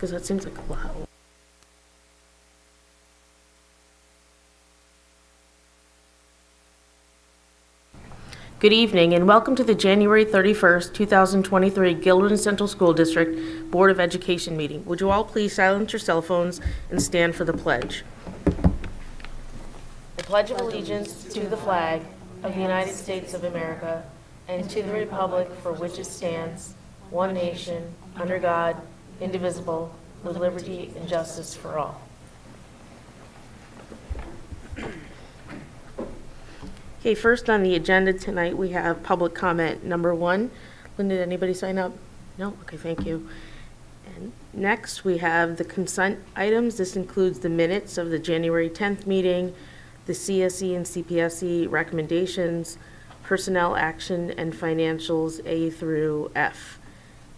Because that seems like a lot. Good evening and welcome to the January 31st, 2023 Gilderland Central School District Board of Education meeting. Would you all please silence your cell phones and stand for the pledge? I pledge of allegiance to the flag of the United States of America and to the republic for which it stands, one nation, under God, indivisible, with liberty and justice for all. Okay, first on the agenda tonight, we have public comment number 1. Linda, did anybody sign up? No? Okay, thank you. And next, we have the consent items. This includes the minutes of the January 10th meeting, the CSE and CPSE recommendations, personnel action, and financials A through F.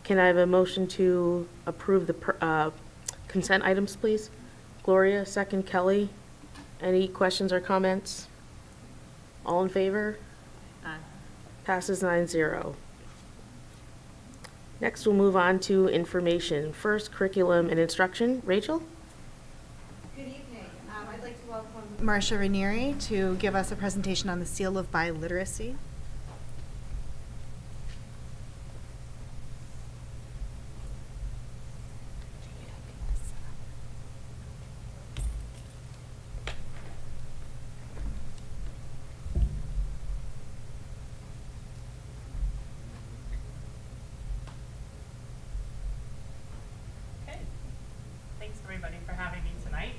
Can I have a motion to approve the consent items, please? Gloria, second. Kelly. Any questions or comments? All in favor? Aye. Passes 9-0. Next, we'll move on to information. First, curriculum and instruction. Rachel? Good evening. I'd like to welcome Marcia Ranieri to give us a presentation on the Seal of Biliteracy. Okay. Thanks everybody for having me tonight.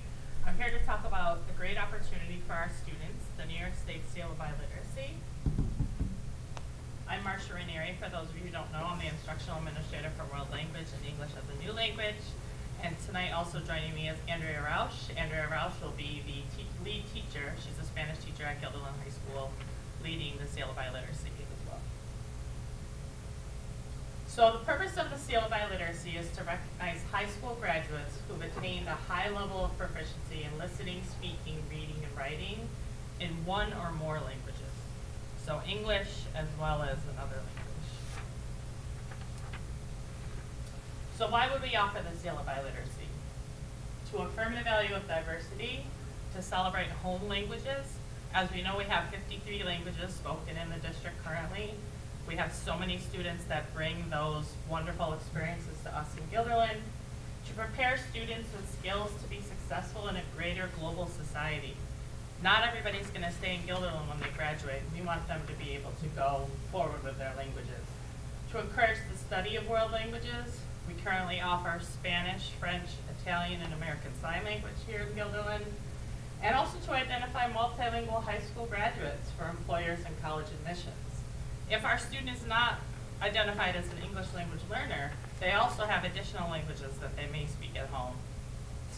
I'm here to talk about a great opportunity for our students, the New York State Seal of Biliteracy. I'm Marcia Ranieri. For those of you who don't know, I'm the Instructional Administrator for World Language and English as a New Language. And tonight also joining me is Andrea Rausch. Andrea Rausch will be the lead teacher. She's a Spanish teacher at Guilderland High School, leading the Seal of Biliteracy as well. So the purpose of the Seal of Biliteracy is to recognize high school graduates who've attained a high level of proficiency in listening, speaking, reading, and writing in one or more languages. So English as well as another language. So why would we offer the Seal of Biliteracy? To affirm the value of diversity, to celebrate home languages. As we know, we have 53 languages spoken in the district currently. We have so many students that bring those wonderful experiences to us in Guilderland, to prepare students with skills to be successful in a greater global society. Not everybody's going to stay in Guilderland when they graduate. We want them to be able to go forward with their languages. To encourage the study of world languages, we currently offer Spanish, French, Italian, and American Sign Language here in Guilderland, and also to identify multilingual high school graduates for employers and college admissions. If our student is not identified as an English language learner, they also have additional languages that they may speak at home.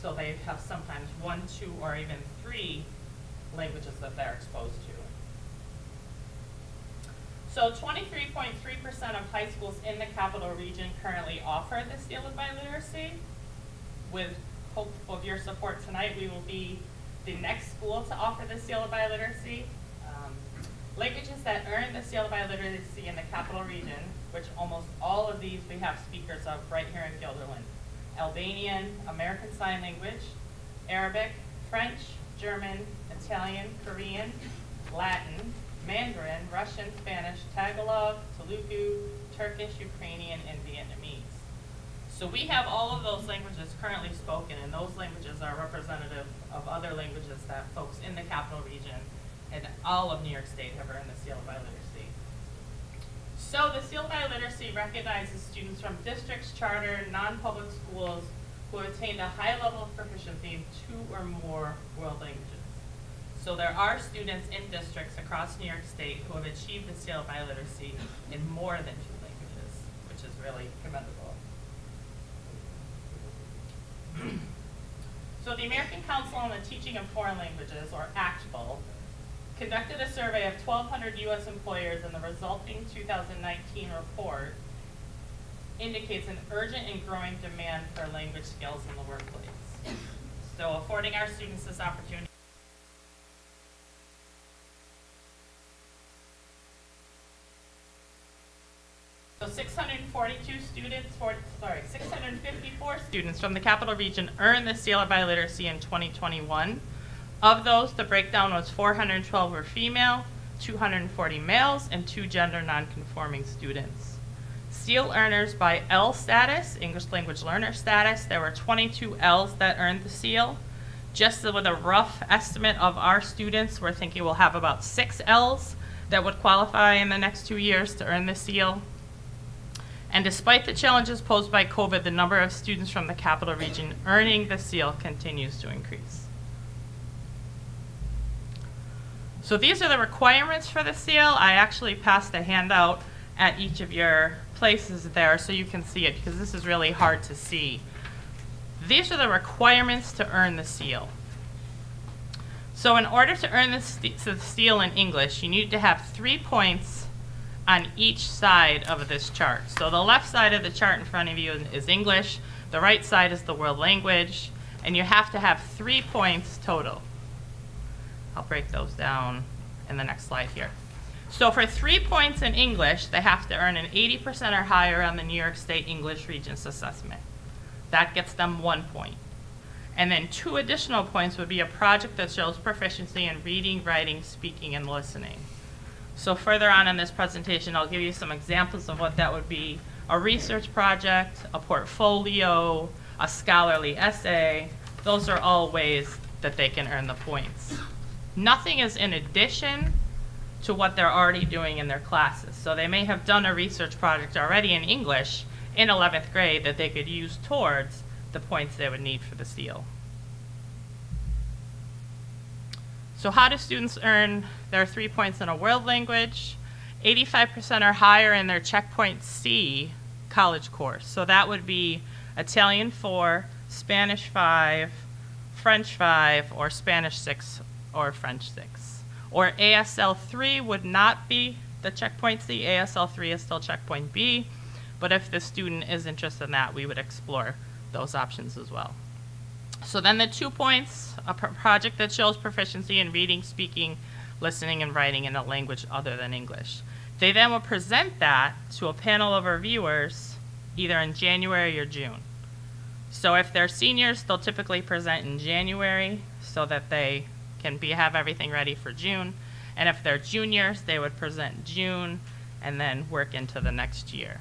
So they have sometimes 1, 2, or even 3 languages that they're exposed to. So 23.3% of high schools in the capital region currently offer the Seal of Biliteracy. With hope of your support tonight, we will be the next school to offer the Seal of Biliteracy. Languages that earn the Seal of Biliteracy in the capital region, which almost all of these we have speakers of right here in Guilderland. Albanian, American Sign Language, Arabic, French, German, Italian, Korean, Latin, Mandarin, Russian, Spanish, Tagalog, Telugu, Turkish, Ukrainian, and Vietnamese. So we have all of those languages currently spoken, and those languages are representative of other languages that folks in the capital region and all of New York State have earned the Seal of Biliteracy. So the Seal of Biliteracy recognizes students from districts, charter, non-public schools who have attained a high level of proficiency in 2 or more world languages. So there are students in districts across New York State who have achieved the Seal of Biliteracy in more than 2 languages, which is really commendable. So the American Council on the Teaching of Foreign Languages, or ACTFL, conducted a survey of 1,200 U.S. employers, and the resulting 2019 report indicates an urgent and growing demand for language skills in the workplace. So affording our students this opportunity So 654 students from the Capital Region earned the Seal of Biliteracy in 2021. Of those, the breakdown was 412 were female, 240 males, and 2 gender nonconforming students. Seal earners by L status, English language learner status, there were 22 Ls that earned the seal. Just with a rough estimate of our students, we're thinking we'll have about 6 Ls that would qualify in the next 2 years to earn the seal. And despite the challenges posed by COVID, the number of students from the Capital Region earning the seal continues to increase. So these are the requirements for the seal. I actually passed a handout at each of your places there so you can see it, because this is really hard to see. These are the requirements to earn the seal. So in order to earn the seal in English, you need to have 3 points on each side of this chart. So the left side of the chart in front of you is English, the right side is the world language, and you have to have 3 points total. I'll break those down in the next slide here. So for 3 points in English, they have to earn an 80% or higher on the New York State English Regents Assessment. That gets them 1 point. And then 2 additional points would be a project that shows proficiency in reading, writing, speaking, and listening. So further on in this presentation, I'll give you some examples of what that would be: a research project, a portfolio, a scholarly essay. Those are all ways that they can earn the points. Nothing is in addition to what they're already doing in their classes. So they may have done a research project already in English in 11th grade that they could use towards the points they would need for the seal. So how do students earn their 3 points in a world language? 85% or higher in their Checkpoint C college course. So that would be Italian 4, Spanish 5, French 5, or Spanish 6, or French 6. Or ASL 3 would not be the Checkpoint C. ASL 3 is still Checkpoint B. But if the student is interested in that, we would explore those options as well. So then the 2 points, a project that shows proficiency in reading, speaking, listening, and writing in a language other than English. They then will present that to a panel of reviewers either in January or June. So if they're seniors, they'll typically present in January so that they can have everything ready for June. And if they're juniors, they would present June and then work into the next year.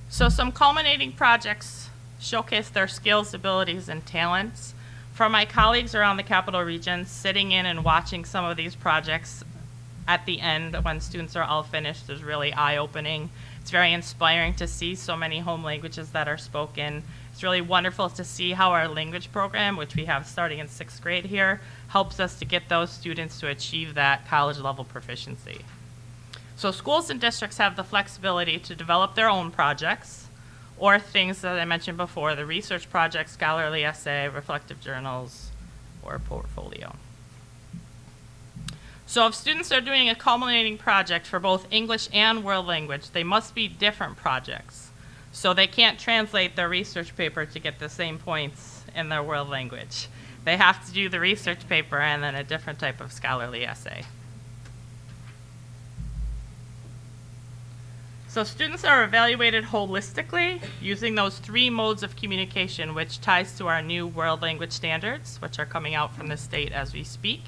So some culminating projects showcase their skills, abilities, and talents. For my colleagues around the Capital Region, sitting in and watching some of these projects at the end when students are all finished is really eye-opening. It's very inspiring to see so many home languages that are spoken. It's really wonderful to see how our language program, which we have starting in 6th grade here, helps us to get those students to achieve that college level proficiency. So schools and districts have the flexibility to develop their own projects, or things that I mentioned before, the research project, scholarly essay, reflective journals, or portfolio. So if students are doing a culminating project for both English and world language, they must be different projects. So they can't translate their research paper to get the same points in their world language. They have to do the research paper and then a different type of scholarly essay. So students are evaluated holistically using those 3 modes of communication, which ties to our new world language standards, which are coming out from the state as we speak.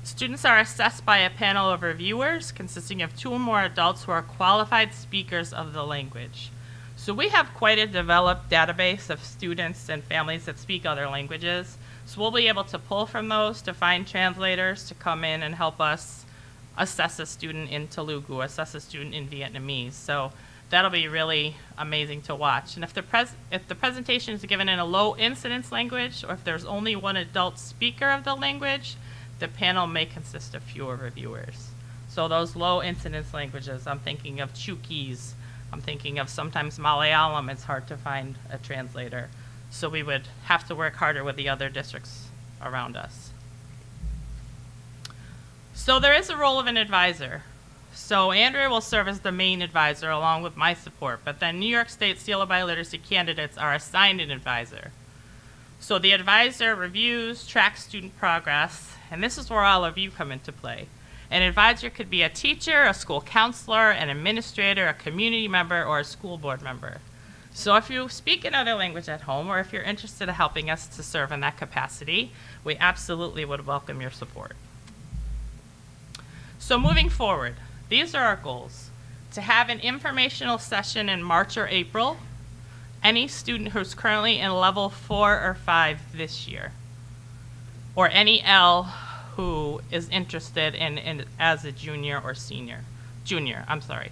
Students are assessed by a panel of reviewers consisting of 2 or more adults who are qualified speakers of the language. So we have quite a developed database of students and families that speak other languages. So we'll be able to pull from those to find translators to come in and help us assess a student in Telugu, assess a student in Vietnamese. So that'll be really amazing to watch. And if the presentation is given in a low incidence language, or if there's only 1 adult speaker of the language, the panel may consist of fewer reviewers. So those low incidence languages, I'm thinking of Chuukese, I'm thinking of sometimes Malayalam, it's hard to find a translator. So we would have to work harder with the other districts around us. So there is a role of an advisor. So Andrea will serve as the main advisor along with my support, but then New York State Seal of Biliteracy candidates are assigned an advisor. So the advisor reviews, tracks student progress, and this is where all of you come into play. An advisor could be a teacher, a school counselor, an administrator, a community member, or a school board member. So if you speak another language at home, or if you're interested in helping us to serve in that capacity, we absolutely would welcome your support. So moving forward, these are our goals. To have an informational session in March or April, any student who's currently in level 4 or 5 this year, or any L who is interested in as a junior or junior, I'm sorry.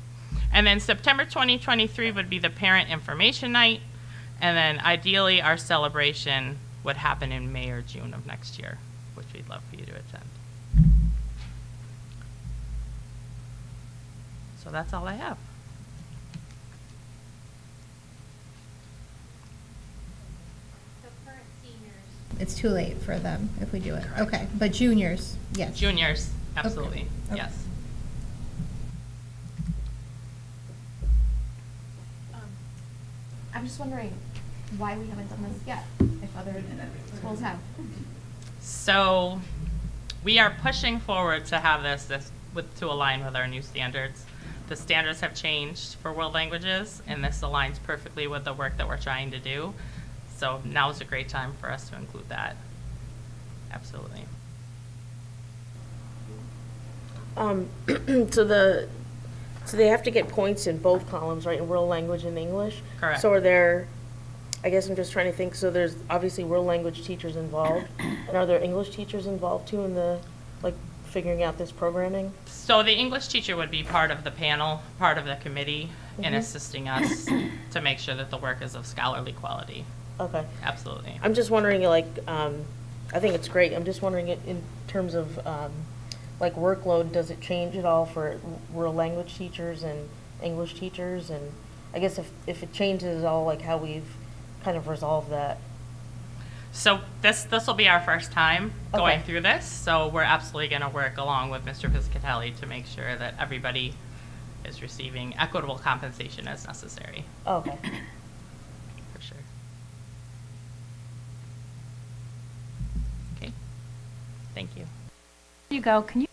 And then September 2023 would be the parent information night, and then ideally our celebration would happen in May or June of next year, which we'd love for you to attend. So that's all I have. It's too late for them if we do it. Correct. Okay, but juniors, yes. Juniors, absolutely, Okay. yes. I'm just wondering why we haven't done this yet, if other schools have. So we are pushing forward to have to align with our new standards. The standards have changed for world languages, and this aligns perfectly with the work that we're trying to do. So now is a great time for us to include that. Absolutely. So they have to get points in both columns, right, in world language and English? Correct. So are there, I guess I'm just trying to think, so there's obviously world language teachers involved, and are there English teachers involved too in the, like, figuring out this programming? So the English teacher would be part of the panel, part of the committee, in assisting us to make sure that the work is of scholarly quality. Okay. Absolutely. I'm just wondering, like, I think it's great, I'm just wondering in terms of, like, workload, does it change at all for world language teachers and English teachers? And I guess if it changes at all, like, how we've kind of resolved that? So this will be our first time going Okay. through this, so we're absolutely going to work along with Mr. Piscatelli to make sure that everybody is receiving equitable compensation as necessary, Oh, okay. for sure. Okay, thank you. You go, can you?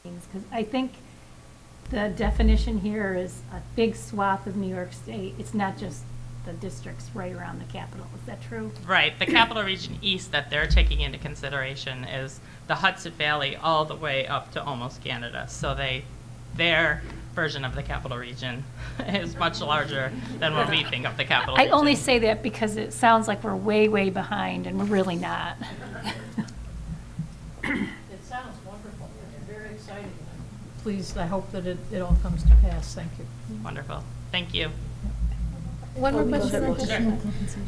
Because I think the definition here is a big swath of New York State. It's not just the districts right around the capital. Is that true? Right, the Capital Region East that they're taking into consideration is the Hudson Valley all the way up to almost Canada. So their version of the Capital Region is much larger than what we think of the Capital I Region. only say that because it sounds like we're way, way behind, and we're really not. It sounds wonderful and very exciting. Please, I hope that it all comes to pass. Thank you. Wonderful, thank you. One more question.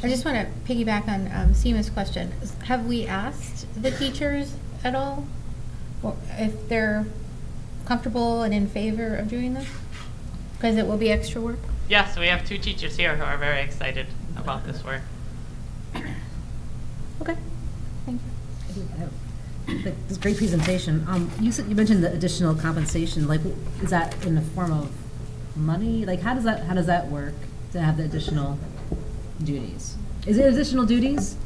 I just want to piggyback on Seema's question. Have we asked the teachers at all or if they're comfortable and in favor of doing this? Because it will be extra work? Yes, we have 2 teachers here who are very excited about this work. Okay, thank you. This great presentation. You mentioned the additional compensation. Like, is that in the form of money? Like, how does that work to have the additional duties? Is it additional duties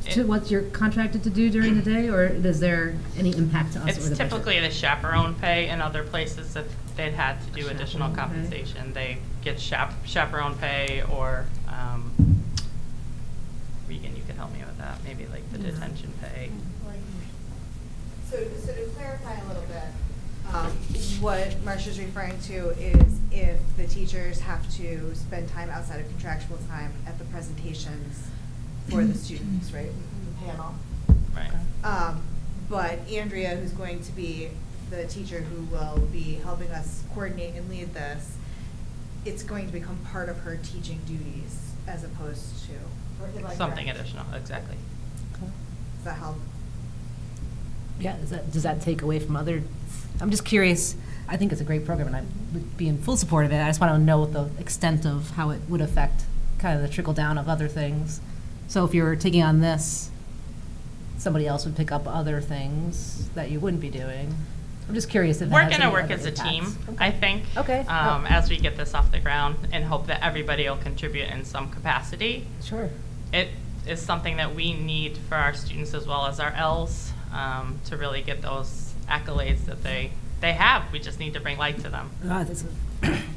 to what you're contracted to do during the day, or is there any impact to us or the It's budget? typically the chaperone pay in other places that they'd had to do additional Chaperone pay. compensation. They get chaperone pay or, Regan, you can help me with that, maybe like the detention pay. So to clarify a little bit, what Marcia's referring to is if the teachers have to spend time outside of contractual time at the presentations for the students, right, the panel. Right. But Andrea, who's going to be the teacher who will be helping us coordinate and lead this, it's going to become part of her teaching duties as opposed to. am I Something correct? additional, exactly. Does that help? Yeah, does that take away from other? I'm just curious. I think it's a great program, and I would be in full support of it. I just want to know the extent of how it would affect kind of the trickle down of other things. So if you're taking on this, somebody else would pick up other things that you wouldn't be doing. I'm just curious if that We're has going to any work other as a team, impacts. I think. Okay. As we get this off the ground and hope that everybody will contribute in some capacity. Sure. It is something that we need for our students as well as our Ls to really get those accolades that they have. We just need to bring light to them. I think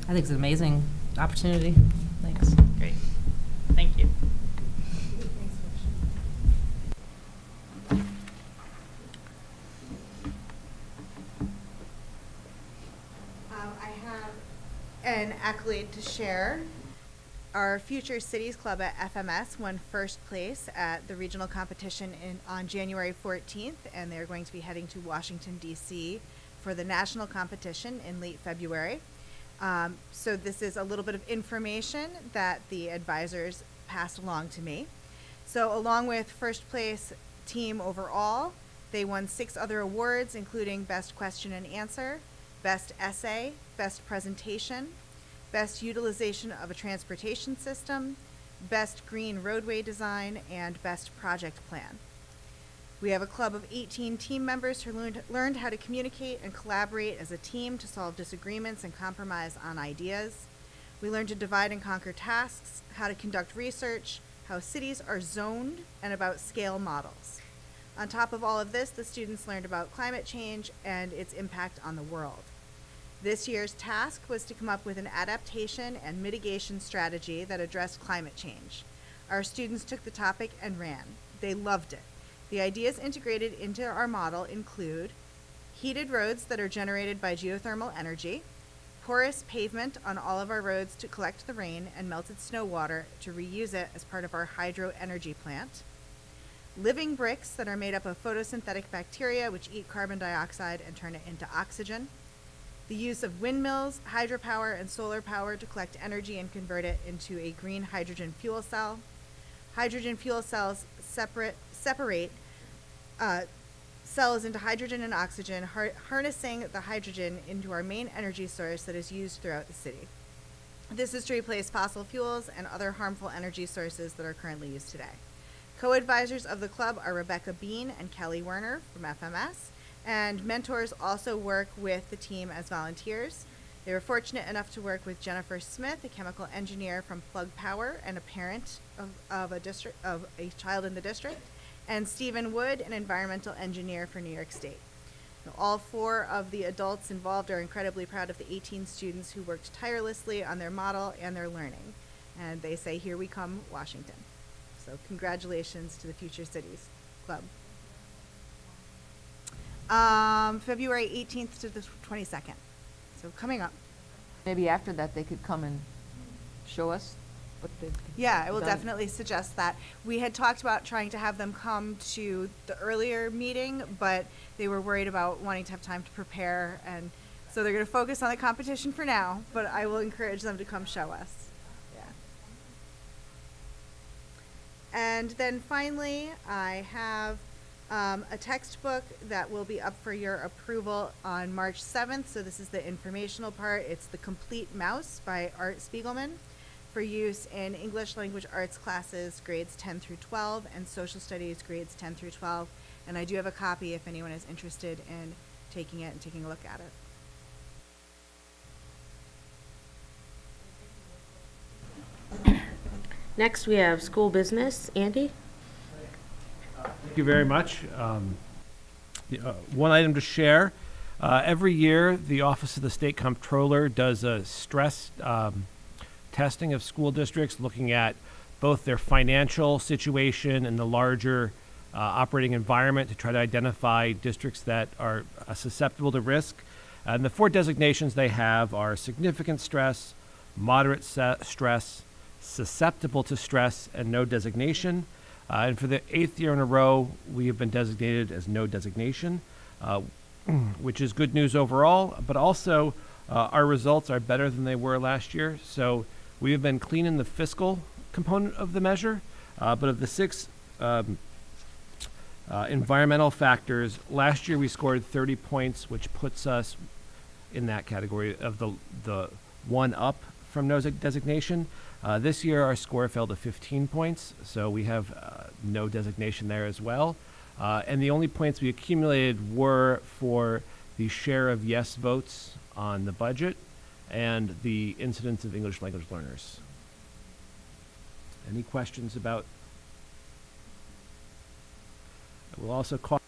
it's an amazing opportunity. Thanks. Great. Thank you. I have an accolade to share. Our Future Cities Club at FMS won first place at the regional competition on January 14th, and they're going to be heading to Washington, D.C. for the national competition in late February. So this is a little bit of information that the advisors passed along to me. So along with first place team overall, they won 6 other awards, including Best Question and Answer, Best Essay, Best Presentation, Best Utilization of a Transportation System, Best Green Roadway Design, and Best Project Plan. We have a club of 18 team members who learned how to communicate and collaborate as a team to solve disagreements and compromise on ideas. We learned to divide and conquer tasks, how to conduct research, how cities are zoned, and about scale models. On top of all of this, the students learned about climate change and its impact on the world. This year's task was to come up with an adaptation and mitigation strategy that addressed climate change. Our students took the topic and ran. They loved it. The ideas integrated into our model include heated roads that are generated by geothermal energy, porous pavement on all of our roads to collect the rain and melted snow water to reuse it as part of our hydro energy plant, living bricks that are made up of photosynthetic bacteria which eat carbon dioxide and turn it into oxygen, the use of windmills, hydropower, and solar power to collect energy and convert it into a green hydrogen fuel cell. Hydrogen fuel cells separate cells into hydrogen and oxygen, harnessing the hydrogen into our main energy source that is used throughout the city. This is to replace fossil fuels and other harmful energy sources that are currently used today. Co-advisors of the club are Rebecca Bean and Kelly Werner from FMS, and mentors also work with the team as volunteers. They were fortunate enough to work with Jennifer Smith, a chemical engineer from Plug Power and a parent of a child in the district, and Stephen Wood, an environmental engineer for New York State. Now, all 4 of the adults involved are incredibly proud of the 18 students who worked tirelessly on their model and their learning. And they say, "Here we come, Washington." So congratulations to the Future Cities Club. February 18th to the 22nd. So coming up. Maybe after that, they could come and show us what they've Yeah, I will done. definitely suggest that. We had talked about trying to have them come to the earlier meeting, but they were worried about wanting to have time to prepare, and so they're going to focus on the competition for now, but I will encourage them to come show us. Yeah. And then finally, I have a textbook that will be up for your approval on March 7th. So this is the informational part. It's The Complete Mouse by Art Spiegelman for use in English language arts classes grades 10 through 12 and social studies grades 10 through 12. And I do have a copy if anyone is interested in taking it and taking a look at it. Next, we have school business. Andy? Thank you very much. One item to share. Every year, the Office of the State Comptroller does a stress testing of school districts, looking at both their financial situation and the larger operating environment to try to identify districts that are susceptible to risk. And the 4 designations they have are significant stress, moderate stress, susceptible to stress, and no designation. And for the 8th year in a row, we have been designated as no designation, which is good news overall, but also our results are better than they were last year. So we have been clean in the fiscal component of the measure, but of the 6 environmental factors, last year we scored 30 points, which puts us in that category of the 1 up from no designation. This year our score fell to 15 points, so we have no designation there as well. And the only points we accumulated were for the share of yes votes on the budget and the incidence of English language learners. Any questions about? I will also call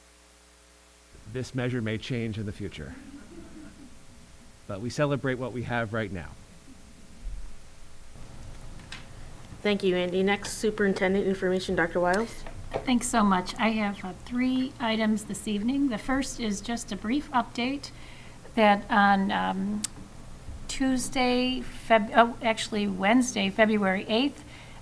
this measure may change in the future. But we celebrate what we have right now. Thank you, Andy. Next, Superintendent Information, Dr. Wiles. Thanks so much. I have 3 items this evening. The first is just a brief update that on Wednesday, February 8th,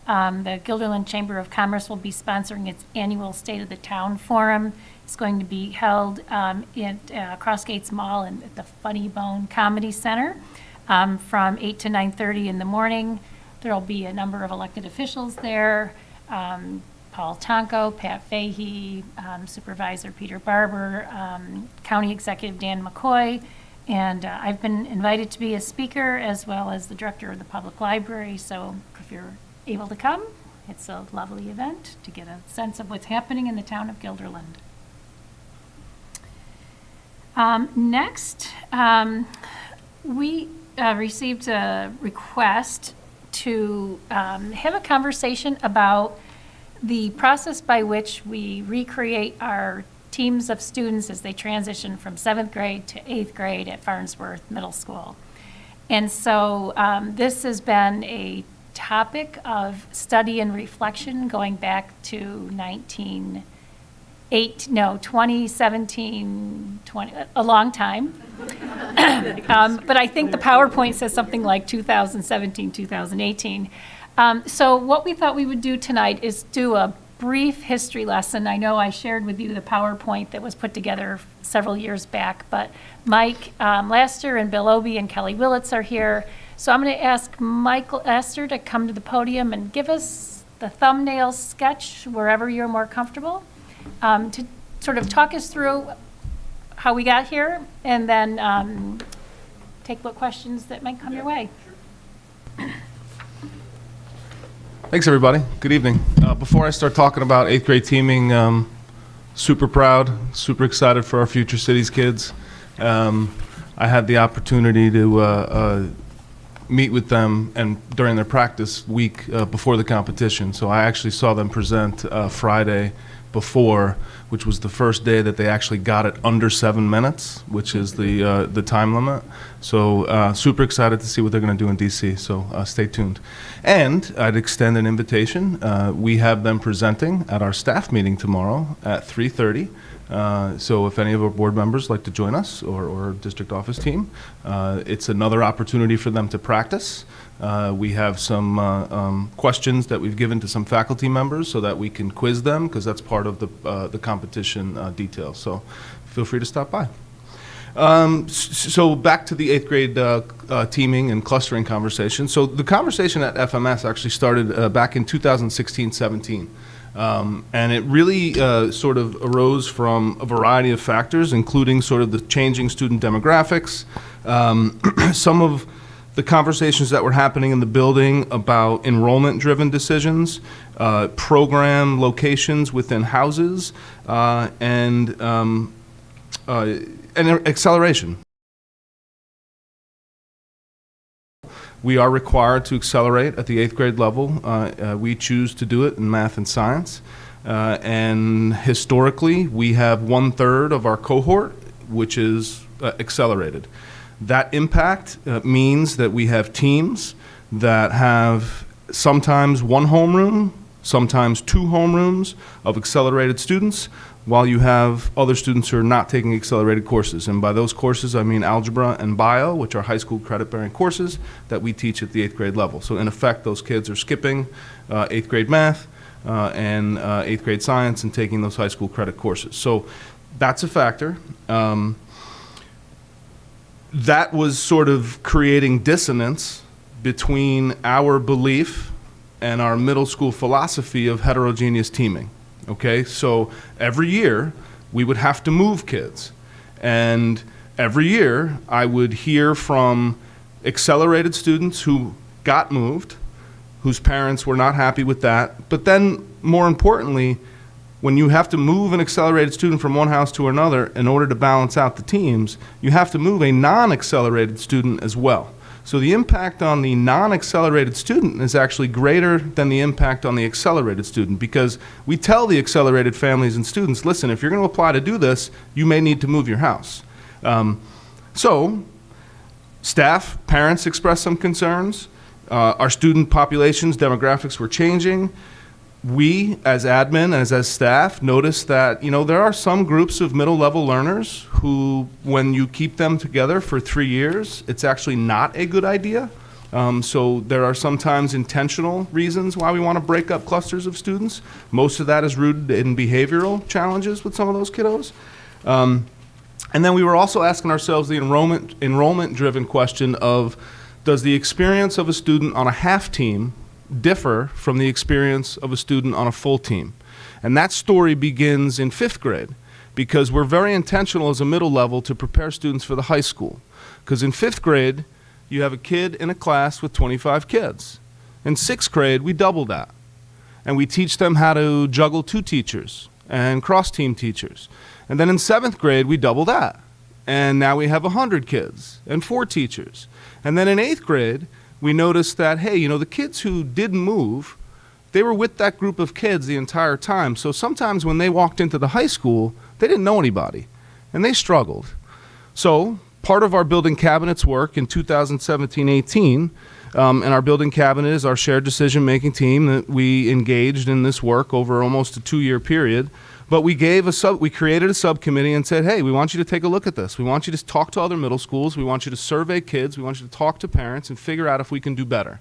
the Guilderland Chamber of Commerce will be sponsoring its annual State of the Town Forum. It's going to be held at Crossgates Mall and at the Funny Bone Comedy Center from 8 to 9:30 in the morning. There will be a number of elected officials there. Paul Tonko, Pat Fahey, Supervisor Peter Barber, County Executive Dan McCoy, and I've been invited to be a speaker as well as the Director of the Public Library, so if you're able to come, it's a lovely event to get a sense of what's happening in the town of Guilderland. Next, we received a request to have a conversation about the process by which we recreate our teams of students as they transition from 7th grade to 8th grade at Farnsworth Middle School. And so this has been a topic of study and reflection going back to 2017, a long time. But I think the PowerPoint says something like 2017, 2018. So what we thought we would do tonight is do a brief history lesson. I know I shared with you the PowerPoint that was put together several years back, but Mike Laster and Bill Obie and Kelly Willits are here. So I'm going to ask Michael Laster to come to the podium and give us the thumbnail sketch wherever you're more comfortable, to sort of talk us through how we got here, and then take what questions that might come your way. Thanks, everybody. Good evening. Before I start talking about 8th grade teaming, super proud, super excited for our future cities kids. I had the opportunity to meet with them and during their practice week before the competition. So I actually saw them present Friday before, which was the first day that they actually got it under 7 minutes, which is the time limit. So super excited to see what they're going to do in DC. So stay tuned. And I'd extend an invitation. We have them presenting at our staff meeting tomorrow at 3:30. So if any of our board members like to join us, or district office team, it's another opportunity for them to practice. We have some questions that we've given to some faculty members so that we can quiz them, because that's part of the competition details. So feel free to stop by. So back to the 8th grade teaming and clustering conversation. So the conversation at FMS actually started back in 2016-17. And it really sort of arose from a variety of factors, including sort of the changing student demographics, some of the conversations that were happening in the building about enrollment-driven decisions, program locations within houses, and acceleration. We are required to accelerate at the 8th grade level. We choose to do it in math and science. And historically, we have 1/3 of our cohort, which is accelerated. That impact means that we have teams that have sometimes 1 homeroom, sometimes 2 homerooms of accelerated students, while you have other students who are not taking accelerated courses. And by those courses, I mean algebra and bio, which are high school credit-bearing courses that we teach at the 8th grade level. So in effect, those kids are skipping 8th grade math and 8th grade science and taking those high school credit courses. So that's a factor. That was sort of creating dissonance between our belief and our middle school philosophy of heterogeneous teaming. Okay, so every year we would have to move kids, and every year I would hear from accelerated students who got moved, whose parents were not happy with that. But then, more importantly, when you have to move an accelerated student from one house to another in order to balance out the teams, you have to move a non-accelerated student as well. So the impact on the non-accelerated student is actually greater than the impact on the accelerated student, because we tell the accelerated families and students, listen, if you're going to apply to do this, you may need to move your house. So staff, parents expressed some concerns. Our student populations, demographics were changing. We, as admin, as staff, noticed that, there are some groups of middle-level learners who, when you keep them together for 3 years, it's actually not a good idea. So there are sometimes intentional reasons why we want to break up clusters of students. Most of that is rooted in behavioral challenges with some of those kiddos. And then we were also asking ourselves the enrollment-driven question of, does the experience of a student on a half team differ from the experience of a student on a full team? And that story begins in 5th grade, because we're very intentional as a middle level to prepare students for the high school. Because in 5th grade, you have a kid in a class with 25 kids. In 6th grade, we double that. And we teach them how to juggle 2 teachers and cross-team teachers. And then in 7th grade, we double that. And now we have 100 kids and 4 teachers. And then in 8th grade, we noticed that, hey, the kids who didn't move, they were with that group of kids the entire time. So sometimes when they walked into the high school, they didn't know anybody, and they struggled. So part of our building cabinet's work in 2017-18, and our building cabinet is our shared decision-making team that we engaged in this work over almost a 2-year period. But we created a subcommittee and said, hey, we want you to take a look at this. We want you to talk to other middle schools. We want you to survey kids. We want you to talk to parents and figure out if we can do better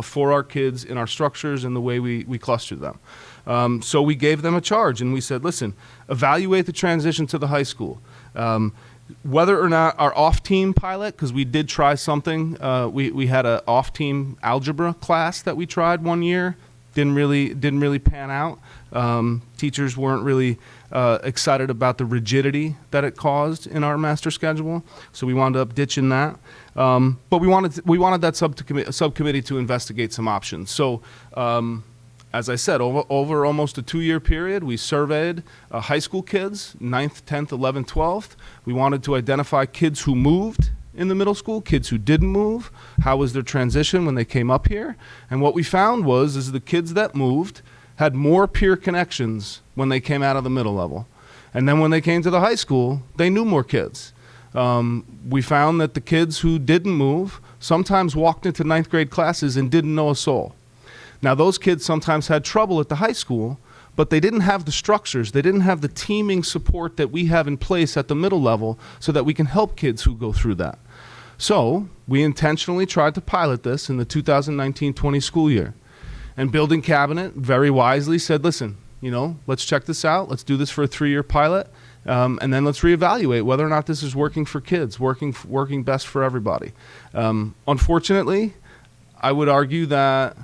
for our kids in our structures and the way we cluster them. So we gave them a charge, and we said, listen, evaluate the transition to the high school. Whether or not our off-team pilot, because we did try something, we had an off-team algebra class that we tried one year. Didn't really pan out. Teachers weren't really excited about the rigidity that it caused in our master schedule, so we wound up ditching that. But we wanted that subcommittee to investigate some options. So, as I said, over almost a 2-year period, we surveyed high school kids, 9th, 10th, 11th, 12th. We wanted to identify kids who moved in the middle school, kids who didn't move, how was their transition when they came up here. And what we found is the kids that moved had more peer connections when they came out of the middle level. And then when they came to the high school, they knew more kids. We found that the kids who didn't move sometimes walked into 9th grade classes and didn't know a soul. Now those kids sometimes had trouble at the high school, but they didn't have the structures, they didn't have the teaming support that we have in place at the middle level so that we can help kids who go through that. So we intentionally tried to pilot this in the 2019-20 school year. And Building Cabinet very wisely said, listen, let's check this out. Let's do this for a 3-year pilot. And then let's reevaluate whether or not this is working for kids, working best for everybody. Unfortunately, I would argue that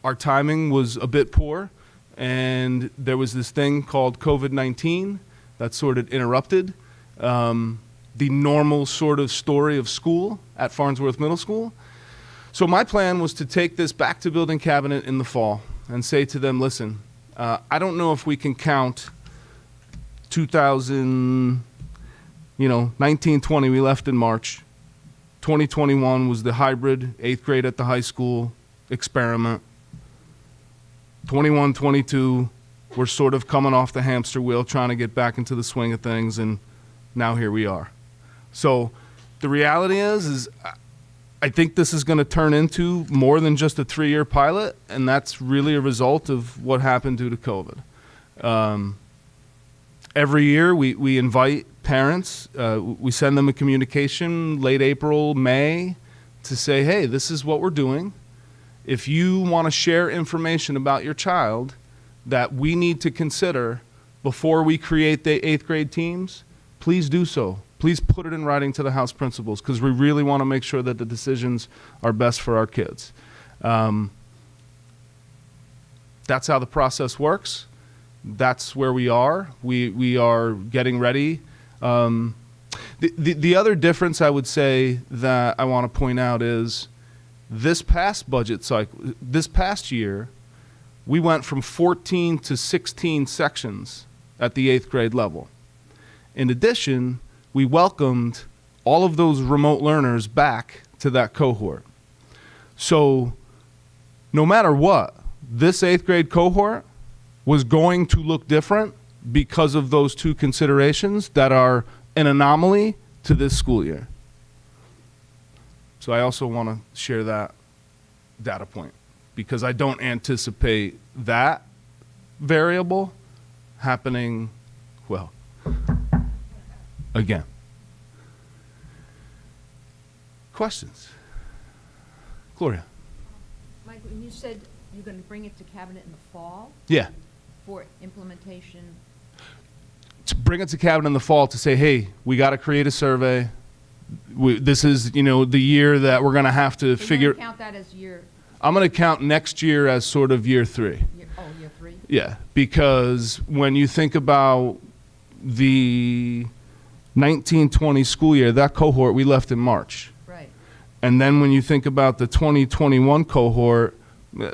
our timing was a bit poor. And there was this thing called COVID-19 that sort of interrupted the normal sort of story of school at Farnsworth Middle School. So my plan was to take this back to Building Cabinet in the fall and say to them, listen, I don't know if we can count 1920, we left in March. 2021 was the hybrid 8th grade at the high school experiment. 21, 22, we're sort of coming off the hamster wheel, trying to get back into the swing of things, and now here we are. So the reality is I think this is going to turn into more than just a 3-year pilot, and that's really a result of what happened due to COVID. Every year we invite parents, we send them a communication late April, May, to say, hey, this is what we're doing. If you want to share information about your child that we need to consider before we create the 8th grade teams, please do so. Please put it in writing to the house principals, because we really want to make sure that the decisions are best for our kids. That's how the process works. That's where we are. We are getting ready. The other difference I would say that I want to point out is this past budget cycle, this past year, we went from 14 to 16 sections at the 8th grade level. In addition, we welcomed all of those remote learners back to that cohort. So no matter what, this 8th grade cohort was going to look different because of those two considerations that are an anomaly to this school year. So I also want to share that data point because I don't anticipate that variable happening, well, again. Questions? Gloria? Mike, when you said you're going to bring it to cabinet in the fall Yeah. for implementation, To bring it to cabinet in the fall to say, hey, we got to create a survey. This is, the year that we're going to have to so you're figure. going to count that as year, I'm going to count next year as sort of year 3. year 3? Yeah, because when you think about the 1920 school year, that cohort we left in March. Right. And then when you think about the 2021 cohort,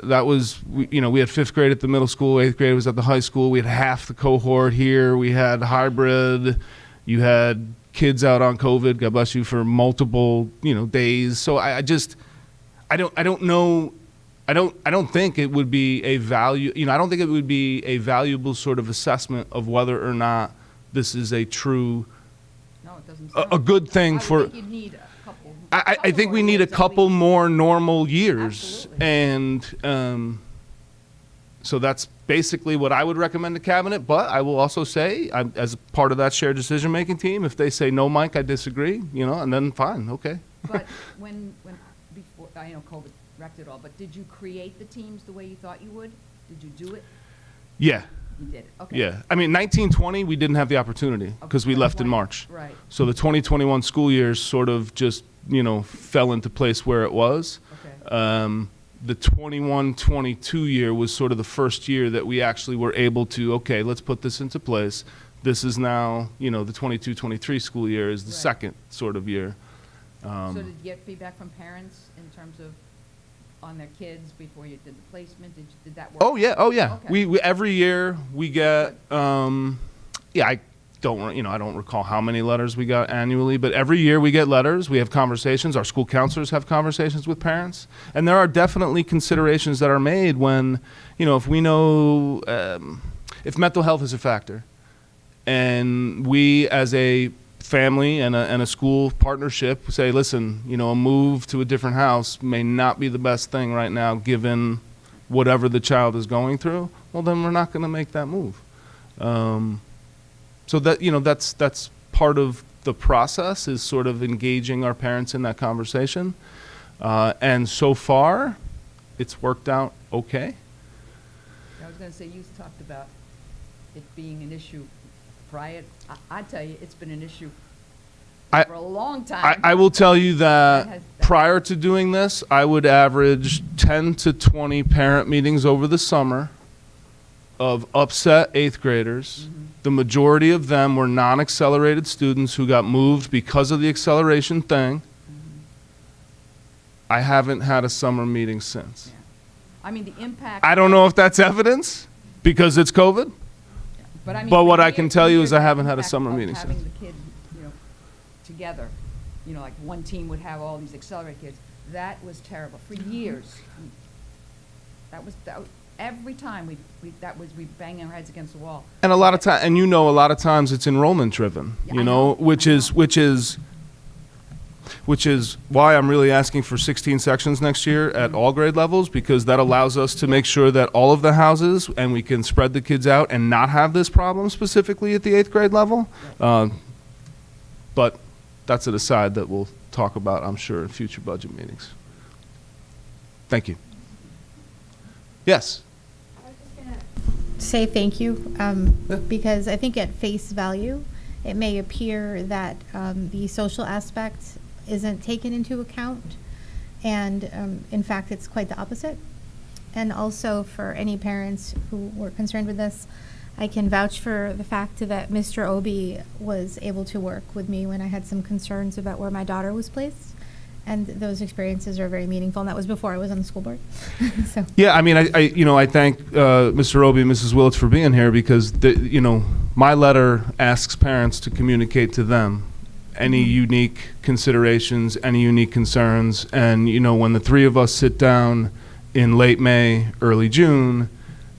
that was, we had 5th grade at the middle school, 8th grade was at the high school. We had half the cohort here. We had hybrid. You had kids out on COVID, God bless you, for multiple, days. So I don't know. I don't think it would be a value, I don't think it would be a valuable sort of assessment of whether or not this is a true, No, it doesn't a sound. good thing I for. would think you'd need a couple. I think we more need a years at couple least. more normal years. Absolutely. And so that's basically what I would recommend to cabinet. But I will also say, as part of that shared decision-making team, if they say, no, Mike, I disagree, and then fine, okay. But when before, I know COVID wrecked it all, but did you create the teams the way you thought you would? Did you do it? Yeah, You did it, okay. yeah. I mean, 1920, we didn't have the opportunity because we Okay, left in 20 March. Right, So the 2021 school year sort of just, fell into place where it was. okay. The 21-22 year was sort of the first year that we actually were able to, okay, let's put this into place. This is now, the 22-23 school year is the Right. second sort of year. So did you get feedback from parents in terms of on their kids before you did the placement? Did that work? Oh yeah. Okay. We every year we get, I don't recall how many letters we got annually, but every year we get letters. We have conversations. Our school counselors have conversations with parents, and there are definitely considerations that are made when, if we know if mental health is a factor, and we as a family and a school partnership say, listen, a move to a different house may not be the best thing right now given whatever the child is going through, well, then we're not going to make that move. So that, that's part of the process is sort of engaging our parents in that conversation. And so far, it's worked out okay. I was going to say, you talked about it being an issue prior. I tell you, it's been an issue for a long time. I will tell you That that has- prior to doing this, I would average 10 to 20 parent meetings over the summer of upset 8th graders. The majority of them were non-accelerated students who got moved because of the acceleration thing. I haven't had a summer meeting since. Yeah. I mean, the impact. I don't know if that's evidence because it's COVID. But I mean, But what for I can years- tell for you years, is I the haven't had a impact summer of meeting having since. the kids, together, like one team would have all these accelerated kids. That was terrible for years. That was every time we bang our heads against the wall. And a lot of time, and a lot of times it's enrollment driven, Yeah, I know. which is why I'm really asking for 16 sections next year at all grade levels, because that allows us to make sure that all of the houses, and we can spread the kids out and not have this problem specifically at the 8th grade level. But that's an aside that we'll talk about, I'm sure, in future budget meetings. Thank you. Yes. Say thank you, because I think at face value, it may appear that the social aspect isn't taken into account, and in fact, it's quite the opposite. And also for any parents who were concerned with this, I can vouch for the fact that Mr. Obi was able to work with me when I had some concerns about where my daughter was placed. And those experiences are very meaningful, and that was before I was on the school board. So. Yeah, I mean, I thank Mr. Roby and Mrs. Willits for being here because, my letter asks parents to communicate to them any unique considerations, any unique concerns. And, when the three of us sit down in late May, early June,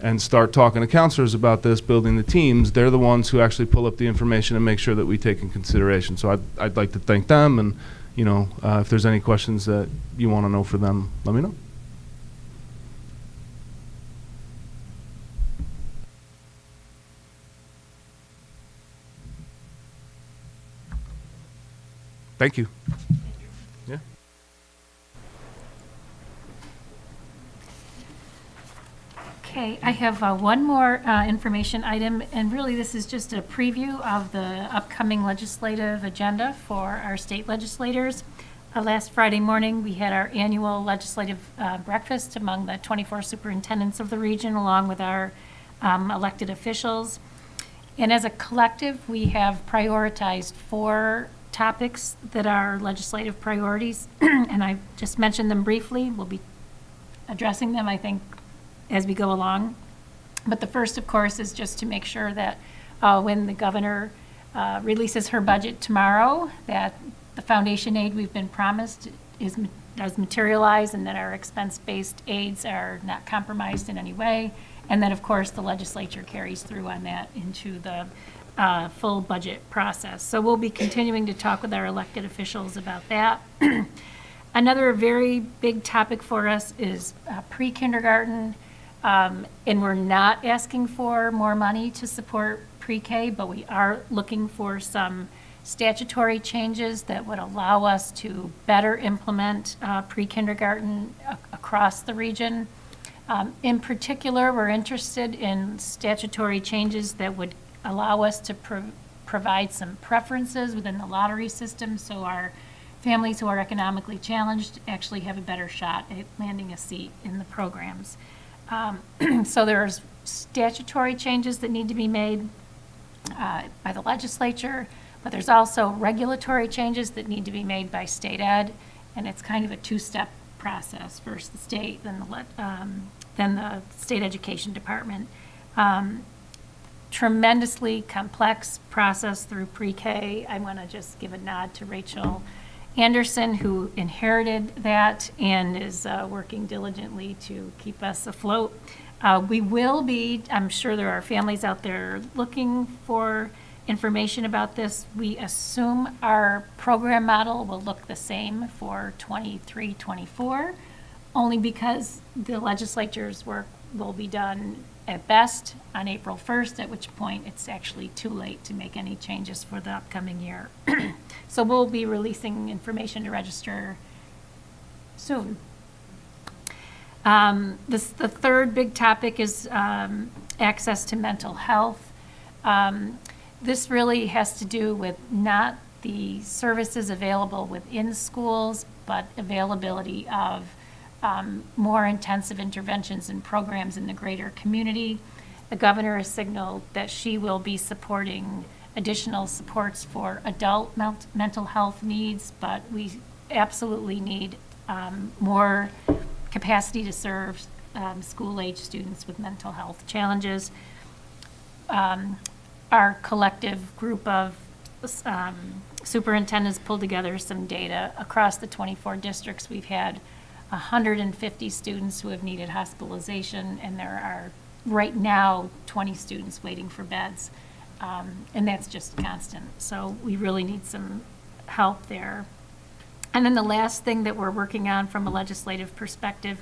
and start talking to counselors about this, building the teams, they're the ones who actually pull up the information and make sure that we take in consideration. So I'd like to thank them, and, if there's any questions that you want to know for them, let me know. Thank you. Yeah. Okay, I have one more information item, and really this is just a preview of the upcoming legislative agenda for our state legislators. Last Friday morning, we had our annual legislative breakfast among the 24 superintendents of the region, along with our elected officials. And as a collective, we have prioritized 4 topics that are legislative priorities, and I just mentioned them briefly. We'll be addressing them, I think, as we go along. But the first, of course, is just to make sure that when the governor releases her budget tomorrow, that the foundation aid we've been promised does materialize, and that our expense-based aids are not compromised in any way. And then, of course, the legislature carries through on that into the full budget process. So we'll be continuing to talk with our elected officials about that. Another very big topic for us is pre-kindergarten, and we're not asking for more money to support pre-K, but we are looking for some statutory changes that would allow us to better implement pre-kindergarten across the region. In particular, we're interested in statutory changes that would allow us to provide some preferences within the lottery system, so our families who are economically challenged actually have a better shot at landing a seat in the programs. So there's statutory changes that need to be made by the legislature, but there's also regulatory changes that need to be made by state ed, and it's kind of a 2-step process. First the state, then the state education department. Tremendously complex process through pre-K. I want to just give a nod to Rachel Anderson, who inherited that and is working diligently to keep us afloat. We will be, I'm sure there are families out there looking for information about this. We assume our program model will look the same for 23-24, only because the legislature's work will be done at best on April 1st, at which point it's actually too late to make any changes for the upcoming year. So we'll be releasing information to register soon. The third big topic is access to mental health. This really has to do with not the services available within schools, but availability of more intensive interventions and programs in the greater community. The governor has signaled that she will be supporting additional supports for adult mental health needs, but we absolutely need more capacity to serve school-age students with mental health challenges. Our collective group of superintendents pulled together some data. Across the 24 districts, we've had 150 students who have needed hospitalization, and there are right now 20 students waiting for beds, and that's just constant. So we really need some help there. And then the last thing that we're working on from a legislative perspective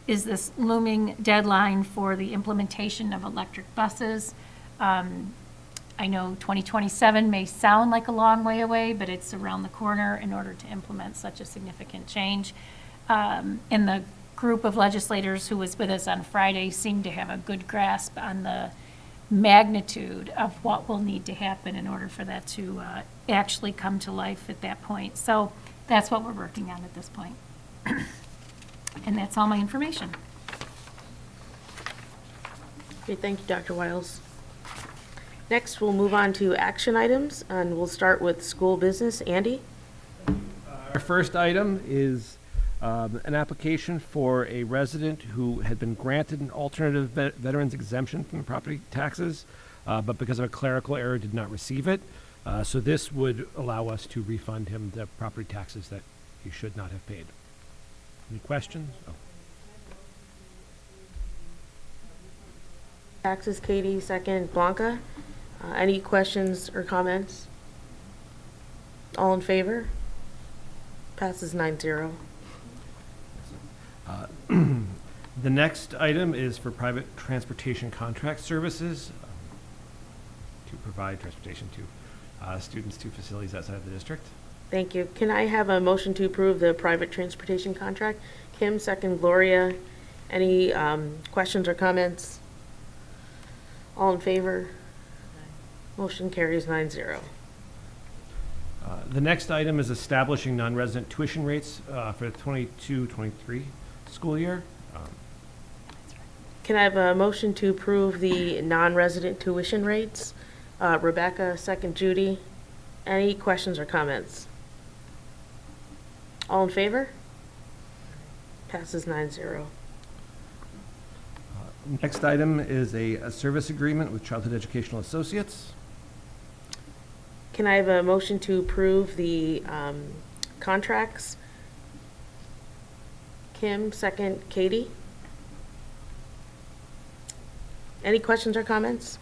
is this looming deadline for the implementation of electric buses. I know 2027 may sound like a long way away, but it's around the corner in order to implement such a significant change. And the group of legislators who was with us on Friday seemed to have a good grasp on the magnitude of what will need to happen in order for that to actually come to life at that point. So that's what we're working on at this point. And that's all my information. Okay, thank you, Dr. Wiles. Next, we'll move on to action items, and we'll start with school business. Andy? Our first item is an application for a resident who had been granted an alternative veterans exemption from property taxes, but because of a clerical error did not receive it. So this would allow us to refund him the property taxes that he should not have paid. Any questions? Oh. Taxes, Katie, second, Blanca. Any questions or comments? All in favor? Passes 9-0. The next item is for private transportation contract services to provide transportation to students to facilities outside of the district. Thank you. Can I have a motion to approve the private transportation contract? Kim, second, Gloria. Any questions or comments? All in favor? Motion carries 9-0. The next item is establishing non-resident tuition rates for the 22-23 school year. Can I have a motion to approve the non-resident tuition rates? Rebecca, second, Judy. Any questions or comments? All in favor? Passes 9-0. Next item is a service agreement with Childhood Educational Associates. Can I have a motion to approve the contracts? Kim, second, Katie. Any questions or comments?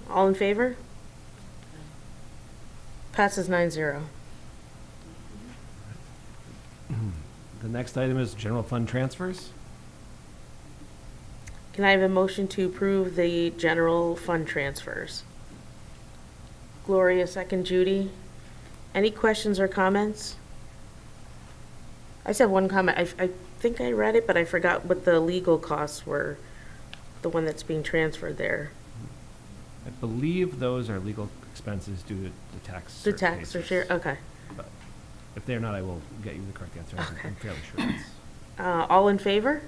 All in favor? Passes 9-0. The next item is general fund transfers. Can I have a motion to approve the general fund transfers? Gloria, second, Judy. Any questions or comments? I just have one comment. I think I read it, but I forgot what the legal costs were, the one that's being transferred there. I believe those are legal expenses due to the tax. The tax or share, okay. But if they're not, I will get you the correct answer. Okay. I'm fairly sure it's. All in favor?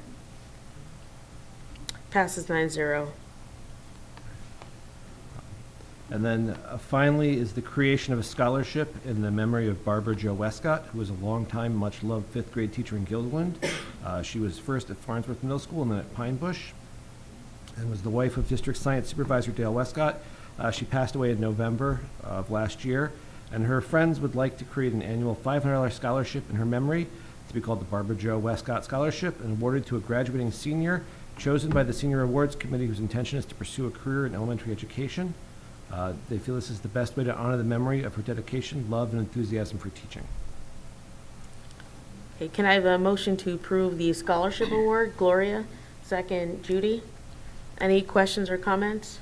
Passes 9-0. And then finally is the creation of a scholarship in the memory of Barbara Jo Westcott, who was a longtime, much-loved fifth grade teacher in Guilderland. She was first at Farnsworth Middle School and then at Pine Bush, and was the wife of District Science Supervisor Dale Westcott. She passed away in November of last year, and her friends would like to create an annual $500 scholarship in her memory to be called the Barbara Jo Westcott Scholarship and awarded to a graduating senior chosen by the Senior Awards Committee whose intention is to pursue a career in elementary education. They feel this is the best way to honor the memory of her dedication, love, and enthusiasm for teaching. Okay, can I have a motion to approve the scholarship award? Gloria, second, Judy. Any questions or comments?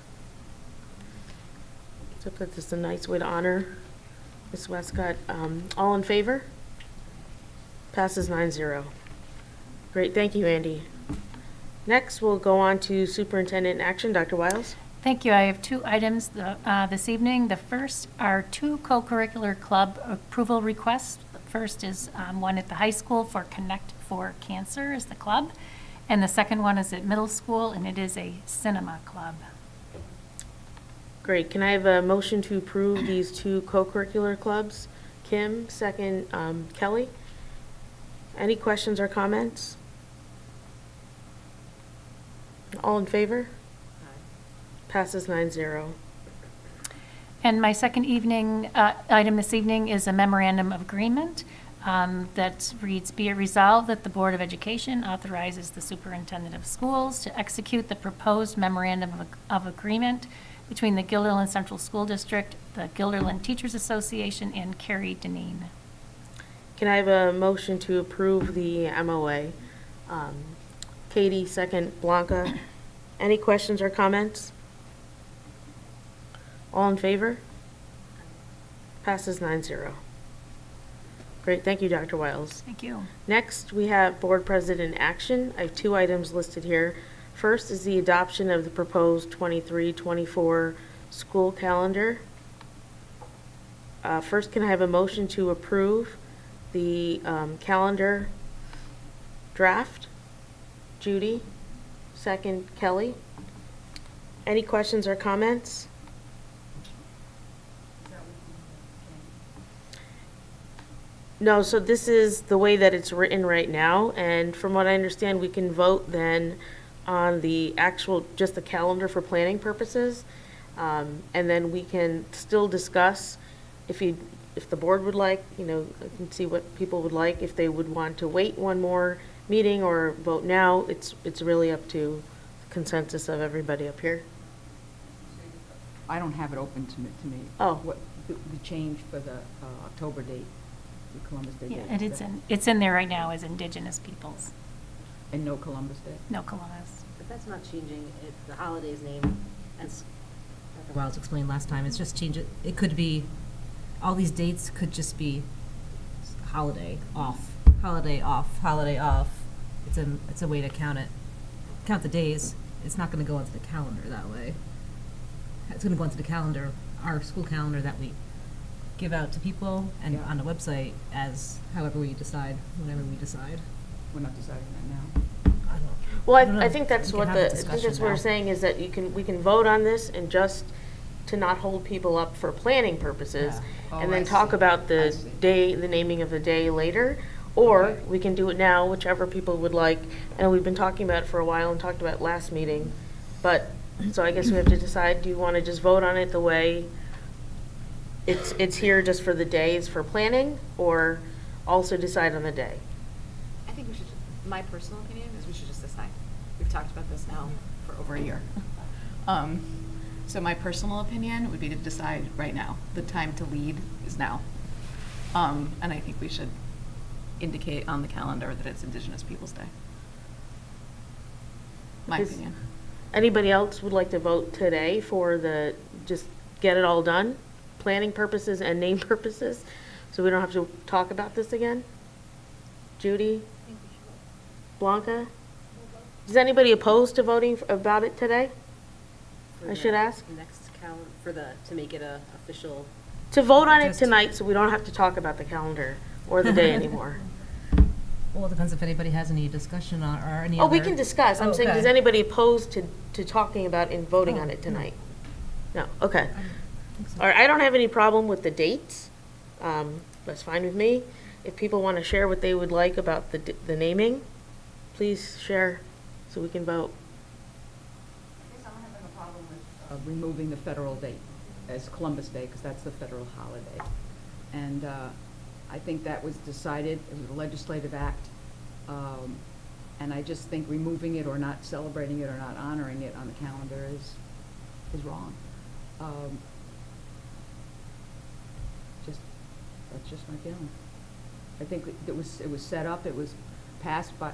So this is a nice way to honor Ms. Westcott. All in favor? Passes 9-0. Great, thank you, Andy. Next, we'll go on to superintendent in action. Dr. Wiles? Thank you. I have two items this evening. The first are two co-curricular club approval requests. The first is one at the high school for Connect for Cancer is the club. And the second one is at middle school, and it is a cinema club. Great, can I have a motion to approve these two co-curricular clubs? Kim, second, Kelly. Any questions or comments? All in favor? Passes 9-0. And my second item this evening is a memorandum of agreement that reads, be it resolved that the Board of Education authorizes the superintendent of schools to execute the proposed memorandum of agreement between the Guilderland Central School District, the Guilderland Teachers Association, and Carrie Deneen. Can I have a motion to approve the MOA? Katie, second, Blanca. Any questions or comments? All in favor? Passes 9-0. Great, thank you, Dr. Wiles. Thank you. Next, we have board president action. I have two items listed here. First is the adoption of the proposed 23-24 school calendar. First, can I have a motion to approve the calendar draft? Judy, second, Kelly. Any questions or comments? No, so this is the way that it's written right now, and from what I understand, we can vote then on the actual, just the calendar for planning purposes. And then we can still discuss if the board would like, I can see what people would like, if they would want to wait one more meeting or vote now, it's really up to consensus of everybody up here. I don't have it open to me. Oh. What, the change for the October date, the Columbus Day Yeah, date. and it's in there right now as Indigenous peoples, And no Columbus Day? no Columbus. But that's not changing the holiday's name, as Dr. Wiles explained last time. It's just change it. It could be, all these dates could just be holiday off, holiday off, holiday off. It's a way to count the days. It's not going to go onto the calendar that way. It's going to go onto the calendar, our school calendar that we give out to people and Yeah. on the website as however we decide, whenever we decide. We're not deciding that now. I don't know. Well, I don't I know. think that's We what can have I a think discussion that's what we're now. saying is that we can vote on this and just to not hold people up for planning purposes. Yeah. Oh, And then I talk see. about I the see. day, the naming of the day later. Or Okay. we can do it now, whichever people would like. And we've been talking about it for a while and talked about it last meeting. But, so I guess we have to decide, do you want to just vote on it the way it's here just for the days for planning? Or also decide on the day? I think we should, my personal opinion is we should just decide. We've talked about this now for over a year. So my personal opinion would be to decide right now. The time to lead is now. And I think we should indicate on the calendar that it's Indigenous Peoples' Day. My Is- opinion. Anybody else would like to vote today for just get it all done? Planning purposes and name purposes? So we don't have to talk about this again? Judy? Blanca? Is anybody opposed to voting about it today? I should ask. Next calendar, to make it a official. To vote on it Just- tonight, so we don't have to talk about the calendar or the day anymore. Well, it depends if anybody has any discussion or any Oh, other. we can discuss. I'm saying, Okay. is anybody opposed to talking about and voting on Oh, it no. tonight? No, okay. I don't think so. All right, I don't have any problem with the dates. That's fine with me. If people want to share what they would like about the naming, please share so we can vote. I guess I'm having a problem with removing the federal date as Columbus Day, because that's the federal holiday. And I think that was decided, it was a legislative act, and I just think removing it or not celebrating it or not honoring it on the calendar is wrong. That's just my feeling. I think it was set up, it was passed by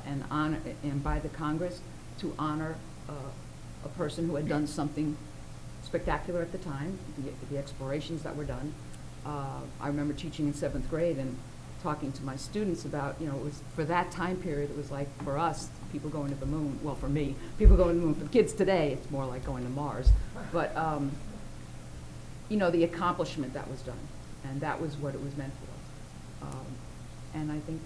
by the Congress to honor a person who had done something spectacular at the time, the explorations that were done. I remember teaching in 7th grade and talking to my students about, it was, for that time period, it was like, for us, people going to the moon, well, for me, people going to the moon. For kids today, it's more like going to Mars. But, the accomplishment that was done, and that was what it was meant for. And I think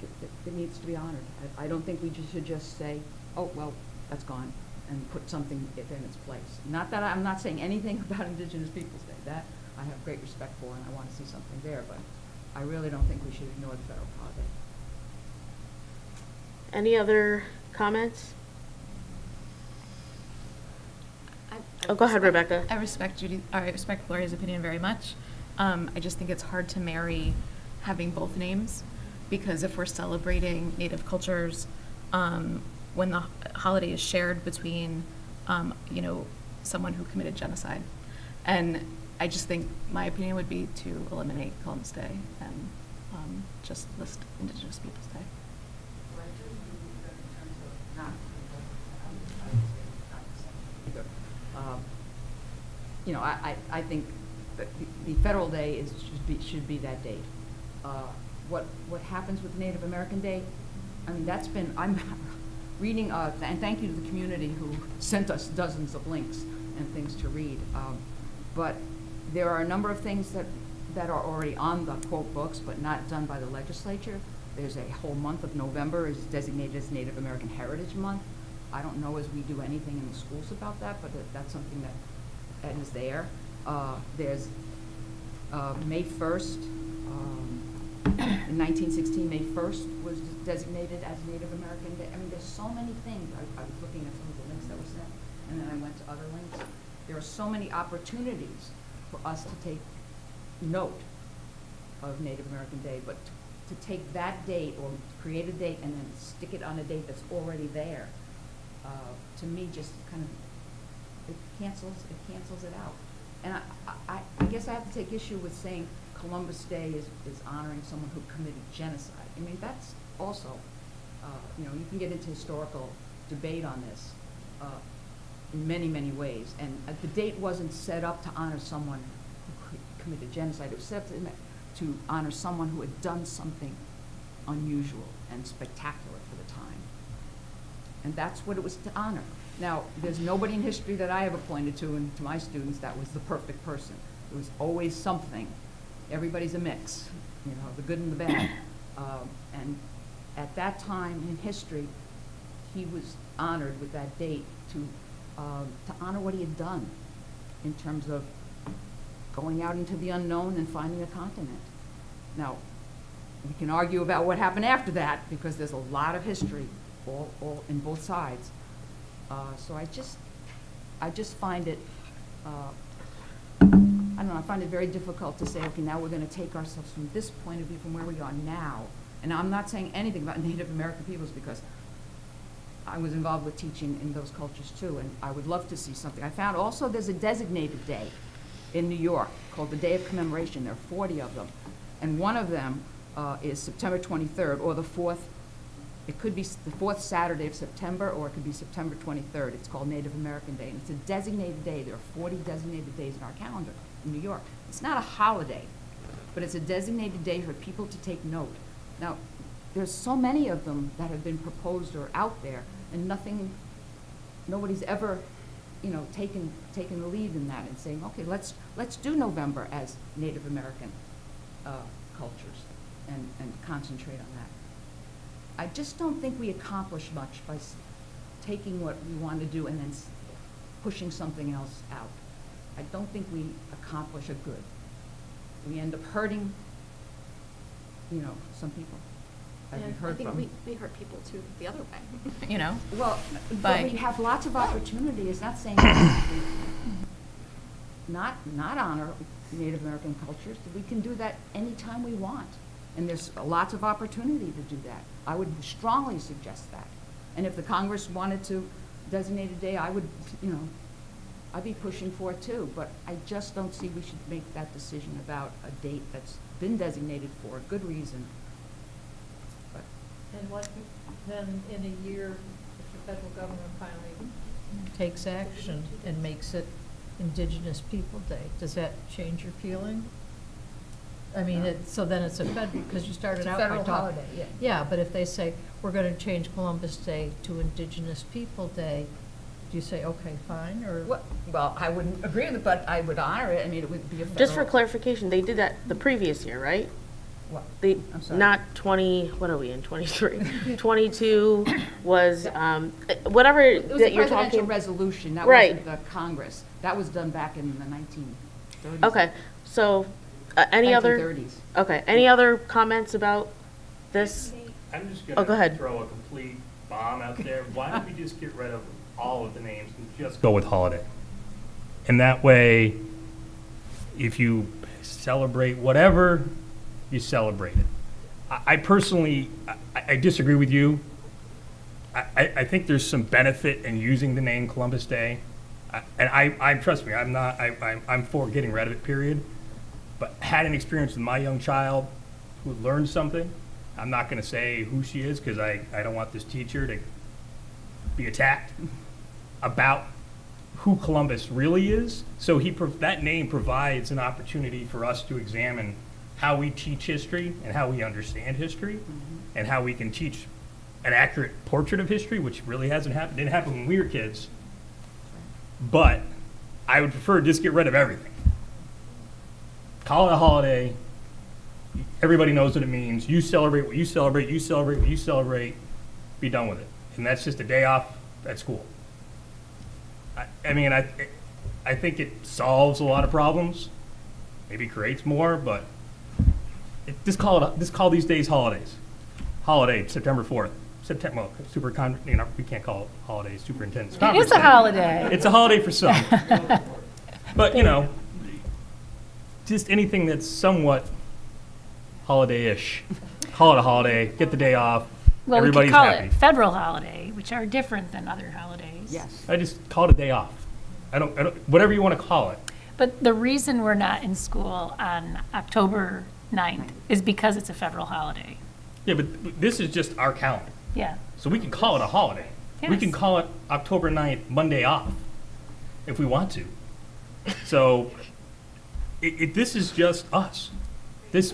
it needs to be honored. I don't think we should just say, oh, well, that's gone, and put something in its place. Not that I'm not saying anything about Indigenous Peoples' Day. That I have great respect for, and I want to see something there, but I really don't think we should ignore the federal holiday. Any other comments? I Oh, go ahead, respect- Rebecca. I respect Gloria's opinion very much. I just think it's hard to marry having both names, because if we're celebrating Native cultures, when the holiday is shared between, someone who committed genocide. And I just think my opinion would be to eliminate Columbus Day and just list Indigenous Peoples' Day. I think that the federal day should be that date. What happens with Native American Day? I mean, I'm reading, and thank you to the community who sent us dozens of links and things to read. But there are a number of things that are already on the quote books, but not done by the legislature. There's a whole month of November is designated as Native American Heritage Month. I don't know as we do anything in the schools about that, but that's something that is there. There's May 1st, in 1916, May 1st was designated as Native American Day. I mean, there's so many things. I was looking at some of the links that were sent, and then I went to other links. there are so many opportunities for us to take note of Native American Day, but to take that date or create a date and then stick it on a date that's already there, to me, just kind of, it cancels it out. And I guess I have to take issue with saying Columbus Day is honoring someone who committed genocide. I mean, that's also, you can get into historical debate on this in many, many ways. And the date wasn't set up to honor someone who committed genocide. It was set up to honor someone who had done something unusual and spectacular for the time. And that's what it was to honor. Now, there's nobody in history that I ever pointed to, and to my students, that was the perfect person. There was always something. Everybody's a mix, the good and the bad. And at that time in history, he was honored with that date to honor what he had done in terms of going out into the unknown and finding a continent. Now, we can argue about what happened after that, because there's a lot of history all in both sides. So I just find it, I don't know, I find it very difficult to say, okay, now we're going to take ourselves from this point of view, from where we are now. And I'm not saying anything about Native American peoples, because I was involved with teaching in those cultures too, and I would love to see something. I found also there's a designated day in New York called the Day of Commemoration. There are 40 of them. And one of them is September 23rd, or the fourth. It could be the fourth Saturday of September, or it could be September 23rd. It's called Native American Day, and it's a designated day. There are 40 designated days in our calendar in New York. It's not a holiday, but it's a designated day for people to take note. Now, there's so many of them that have been proposed or out there, and nobody's ever, taken the lead in that and saying, okay, let's do November as Native American cultures and concentrate on that. I just don't think we accomplish much by taking what we want to do and then pushing something else out. I don't think we accomplish a good. We end up hurting, some people. As we've heard from. I think we hurt people too the other way, Well, but But- we have lots of opportunity. It's not saying not honor Native American cultures. We can do that anytime we want. And there's lots of opportunity to do that. I would strongly suggest that. And if the Congress wanted to designate a day, I would, I'd be pushing for it too. But I just don't see we should make that decision about a date that's been designated for a good reason. But And what, then in a year, if the federal government finally takes action and makes it Indigenous People Day, does that change your feeling? I mean, so then it's a federal, because you started It's a out by federal talking. holiday, yeah. Yeah, but if they say, we're going to change Columbus Day to Indigenous People Day, do you say, okay, fine, or? Well, I wouldn't agree with it, but I would honor it. I mean, it would be a federal. Just for clarification, they did that the previous year, right? What? They, I'm sorry. not 20, what are we in, 23? 22 was, whatever It was that a you're presidential talking. resolution. That Right. wasn't the Congress. That was done back in the 1930s. Okay, so, any other? 1930s. Okay, any other comments about this? I'm just Oh, gonna go ahead. throw a complete bomb out there. Why don't we just get rid of all of the names and just go with holiday? And that way, if you celebrate whatever, you celebrate it. I personally, I disagree with you. I think there's some benefit in using the name Columbus Day. And I trust me, I'm for getting rid of it, period. But had an experience with my young child who learned something. I'm not going to say who she is, because I don't want this teacher to be attacked about who Columbus really is. So that name provides an opportunity for us to examine how we teach history and how we understand history, and how we can teach an accurate portrait of history, which really didn't happen when we were kids. But I would prefer to just get rid of everything. Call it a holiday. Everybody knows what it means. You celebrate what you celebrate, you celebrate what you celebrate, be done with it. And that's just a day off at school. I think it solves a lot of problems, maybe creates more, but just call these days holidays. Holiday, September 4th. We can't call it holidays, superintendent's It conference is a day. holiday. It's a holiday for some. But, you know, just anything that's somewhat holiday-ish. Call it a holiday, get the day off, Well, we could everybody's call happy. it federal holiday, which are different than other holidays. Yes. I just call it a day off. I don't, whatever you want to call it. But the reason we're not in school on October 9th is because it's a federal holiday. Yeah, but this is just our calendar. Yeah. So we can call it a holiday. We can Yes. call it October 9th, Monday off, if we want to. So this is just us.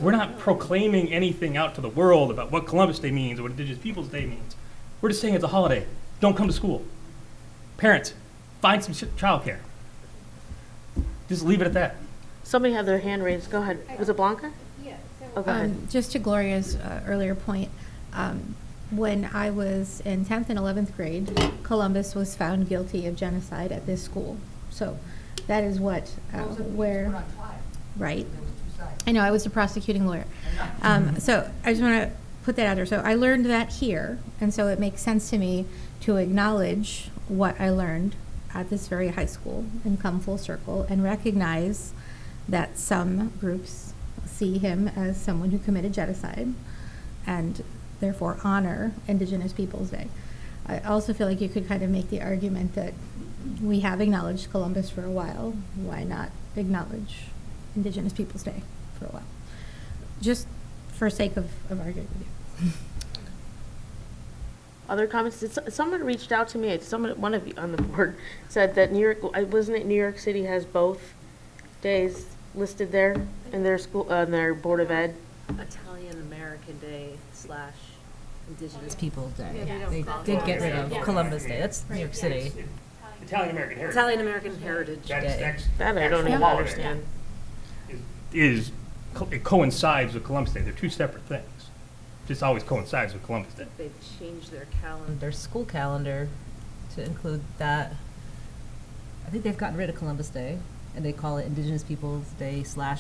We're not proclaiming anything out to the world about what Columbus Day means or what Indigenous Peoples Day means. We're just saying it's a holiday. Don't come to school. Parents, find some childcare. Just leave it at that. Somebody had their hand raised. Go ahead. Was it Blanca? Yeah. Oh, go ahead. Just to Gloria's earlier point, when I was in 10th and 11th grade, Columbus was found guilty of genocide at this school. So that is what, where, right? I know, I was a prosecuting lawyer. So I just want to put that out there. So I learned that here, and so it makes sense to me to acknowledge what I learned at this very high school and come full circle and recognize that some groups see him as someone who committed genocide and therefore honor Indigenous Peoples Day. I also feel like you could kind of make the argument that we have acknowledged Columbus for a while. Why not acknowledge Indigenous Peoples Day for a while? Just for sake of arguing with you. Other comments? Someone reached out to me, one of you on the board said that New York, wasn't it New York City has both days listed there in their school, their Board of Ed? Italian American Day / Indigenous Peoples Day. Yeah, They did get rid of Columbus Day. That's New York City. Italian American Heritage. Italian American Heritage Day. That I don't even understand. It coincides with Columbus Day. They're two separate things. Just always coincides with Columbus Day. They've changed their calendar, their school calendar to include that. I think they've gotten rid of Columbus Day and they call it Indigenous Peoples Day / I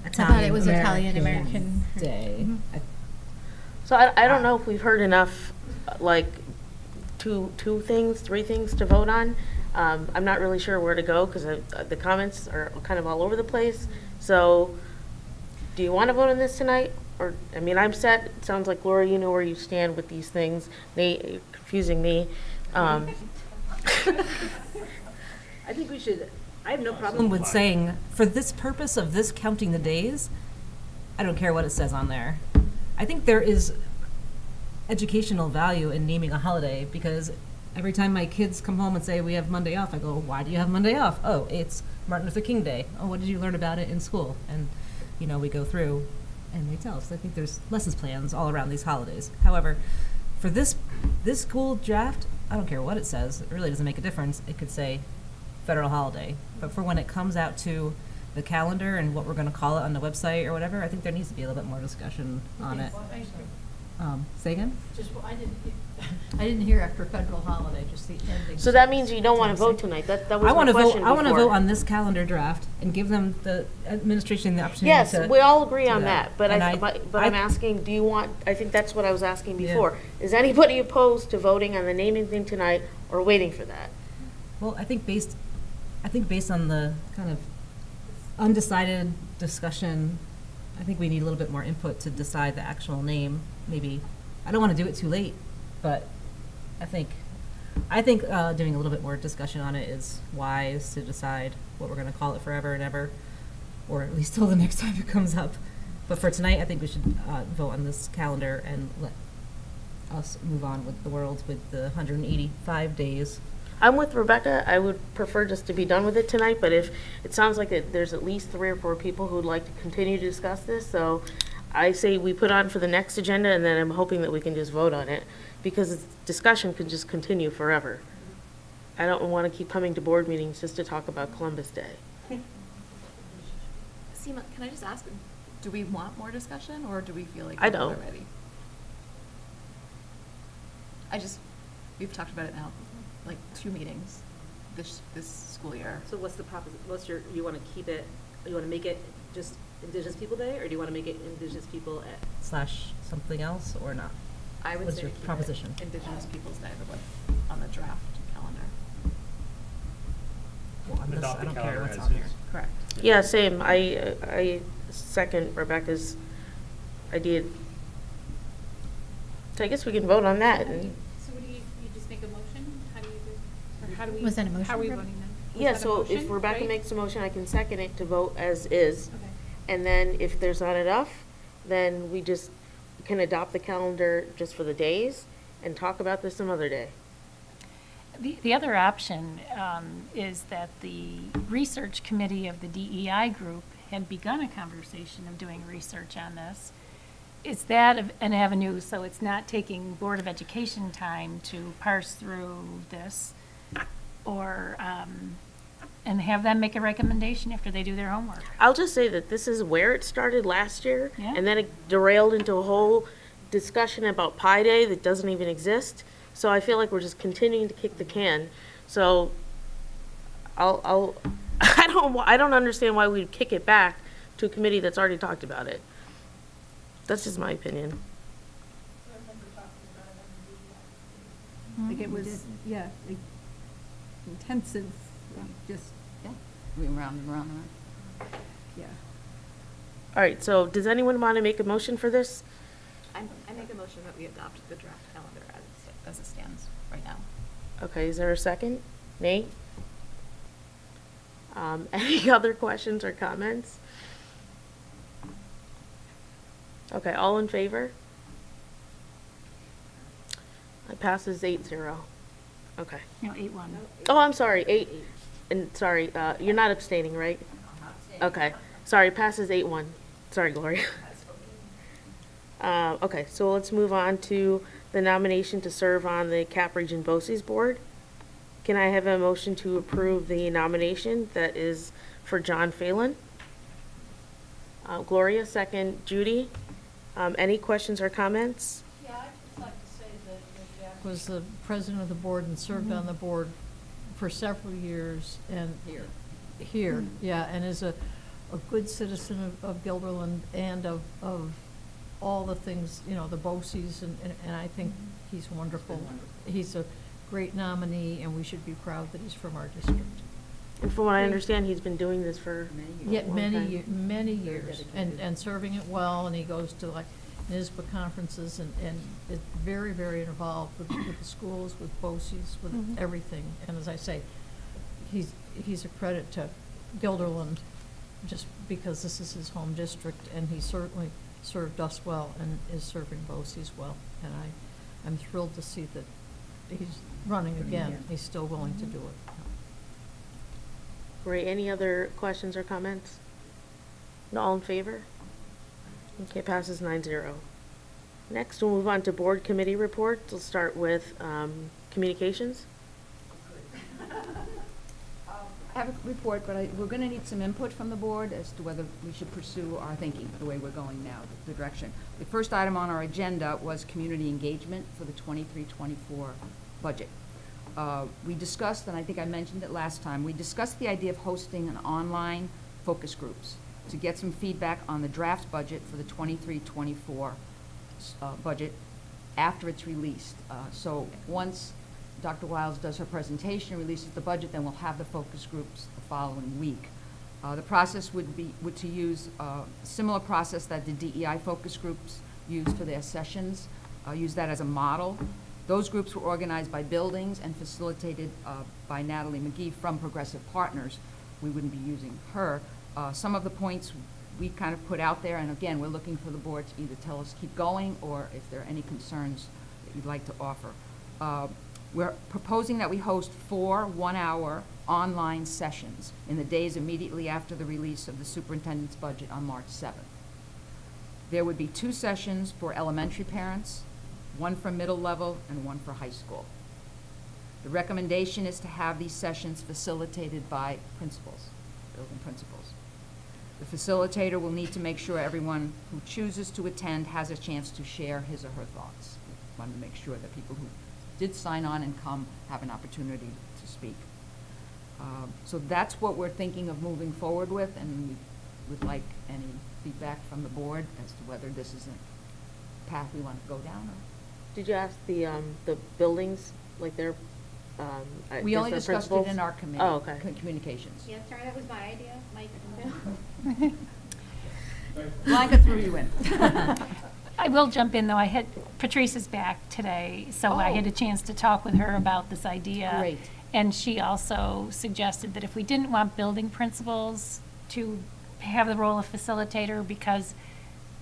thought it was Italian American Day. Mhm. So I don't know if we've heard enough, like, three things to vote on. I'm not really sure where to go because the comments are kind of all over the place. So do you want to vote on this tonight? Or, I mean, I'm set. It sounds like, Laura, you know where you stand with these things. Nate, you're confusing me. I think we should, I have no problem with saying, for this purpose of this counting the days, I don't care what it says on there. I think there is educational value in naming a holiday because every time my kids come home and say, we have Monday off, I go, why do you have Monday off? Oh, it's Martin Luther King Day. Oh, what did you learn about it in school? And, you know, we go through and they tell us. I think there's lessons plans all around these holidays. However, for this school draft, I don't care what it says. It really doesn't make a difference. It could say federal holiday. But for when it comes out to the calendar and what we're going to call it on the website or whatever, I think there needs to be a little bit more discussion on it. Say again? I didn't hear after federal holiday, just the ending. So that means you don't want to vote tonight. That was I my want to question vote. I want to before. vote on this calendar draft and give them the administration the opportunity Yes, to. we all agree do on that, but And but I'm asking, do you want, I think that's what I was asking Yeah. before. Is anybody opposed to voting on the naming thing tonight or waiting for that? Well, I think based on the kind of undecided discussion, I think we need a little bit more input to decide the actual name. Maybe, I don't want to do it too late, but I think doing a little bit more discussion on it is wise to decide what we're going to call it forever and ever, or at least till the next time it comes up. But for tonight, I think we should vote on this calendar and let us move on with the world with the 185 days. I'm with Rebecca. I would prefer just to be done with it tonight, but if, it sounds like there's at least 3 or 4 people who would like to continue to discuss this, so I say we put on for the next agenda, and then I'm hoping that we can just vote on it, because discussion can just continue forever. I don't want to keep coming to board meetings just to talk about Columbus Day. Seema, can I just ask, do we want more discussion, or do we feel like I we're don't. already? We've talked about it now, like 2 meetings this school year. So what's the you want to keep it, you want to make it just Indigenous People Day, or do you want to make it Indigenous People / something else, or not? I would What's say your keep it proposition? Indigenous Peoples' Day, but on the draft calendar. this, Adopt I the don't care calendar what's as on there. is. Correct. Yeah, same. I second Rebecca's idea. So I guess we can vote on that. And So what do you just make a motion? How do you do, or how do we? Was that a motion, How are we Reb- voting then? Was yeah, that a so if motion, Rebecca right? makes a motion, I can second it to vote as is. Okay. And then if there's not enough, then we just can adopt the calendar just for the days and talk about this some other day. The other option is that the research committee of the DEI group had begun a conversation of doing research on this. Is that an avenue, so it's not taking Board of Education time to parse through this? Or, and have them make a recommendation after they do their homework? I'll just say that this is where it started last year, Yeah. and then it derailed into a whole discussion about Pi Day that doesn't even exist. So I feel like we're just continuing to kick the can. So I don't understand why we'd kick it back to a committee that's already talked about it. That's just my opinion. Like it was, yeah, like intensive, just, Yeah, we round and round and round. yeah. All right, so does anyone want to make a motion for this? I make a motion that we adopt the draft calendar as it stands right now. Okay, is there a second? Nate? Any other questions or comments? Okay, all in favor? It passes 8-0. Okay. No, 8-1. Oh, I'm sorry, 8, and sorry, you're not abstaining, right? Okay, sorry, passes 8-1. Sorry, Gloria. Okay, so let's move on to the nomination to serve on the Cap Region BOCES Board. Can I have a motion to approve the nomination that is for John Phelan? Gloria, second. Judy? Any questions or comments? Yeah, I'd just like to say that Jack was the president of the board and served on the board for several years and. Here, yeah, and is a good citizen of Guilderland and of all the things, you know, the BOCES, and I think he's wonderful. He's a great nominee, and we should be proud that he's from our district. And from what I understand, he's been doing this for Yeah, a long many, time. many years, and serving it well, and he goes to like NISBA conferences, and is very, very involved with the schools, with BOCES, with everything. And as I say, he's a credit to Guilderland, just because this is his home district, and he certainly served us well and is serving BOCES well. And I'm thrilled to see that he's running again. He's still willing to do it. Great. Any other questions or comments? No, all in favor? Okay, passes 9-0. Next, we'll move on to board committee reports. We'll start with communications. I have a report, but we're going to need some input from the board as to whether we should pursue our thinking the way we're going now, the direction. The first item on our agenda was community engagement for the 23-24 budget. We discussed, and I think I mentioned it last time, we discussed the idea of hosting an online focus groups to get some feedback on the draft budget for the 23-24 budget after it's released. So once Dr. Wiles does her presentation, releases the budget, then we'll have the focus groups the following week. The process would to use a similar process that the DEI focus groups use for their sessions, use that as a model. Those groups were organized by buildings and facilitated by Natalie McGee from Progressive Partners. We wouldn't be using her. Some of the points we kind of put out there, and again, we're looking for the board to either tell us keep going or if there are any concerns that you'd like to offer. We're proposing that we host 4 one-hour online sessions in the days immediately after the release of the superintendent's budget on March 7th. There would be 2 sessions for elementary parents, 1 for middle level and 1 for high school. The recommendation is to have these sessions facilitated by principals, building principals. The facilitator will need to make sure everyone who chooses to attend has a chance to share his or her thoughts. We want to make sure that people who did sign on and come have an opportunity to speak. So that's what we're thinking of moving forward with, and we would like any feedback from the board as to whether this is a path we want to go down. Did you ask the buildings, like their We only different discussed it principals? in our committee. Oh, okay. Communications. Yeah, sorry, that was my idea, Mike. Blanca threw you in. I will jump in, though. Patrice is back today, so I had a chance to talk with her about this idea. Great. And she also suggested that if we didn't want building principals to have the role of facilitator, because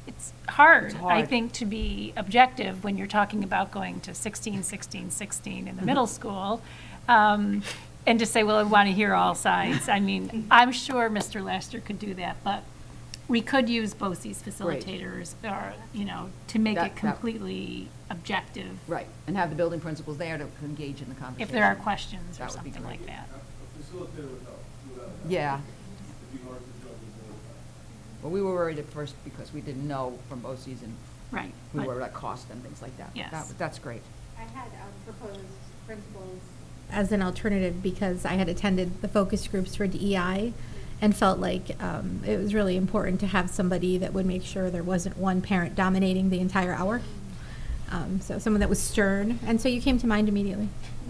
it's hard, I think, to be objective when you're talking about going to 16, 16, 16 in the middle school, and to say, well, I want to hear all sides. I mean, I'm sure Mr. Lester could do that, but we could use BOCES facilitators, or, to make That- it completely objective. Right, and have the building principals there to engage in the conversation. If there are questions or That would be something great. like that. Yeah. Well, we were worried at first because we didn't know from BOCES and Right. we but- were at cost and things like that. Yes. That's great. I had proposed principals as an alternative because I had attended the focus groups for DEI and felt like it was really important to have somebody that would make sure there wasn't one parent dominating the entire hour. So someone that was stern, and so you came to mind immediately.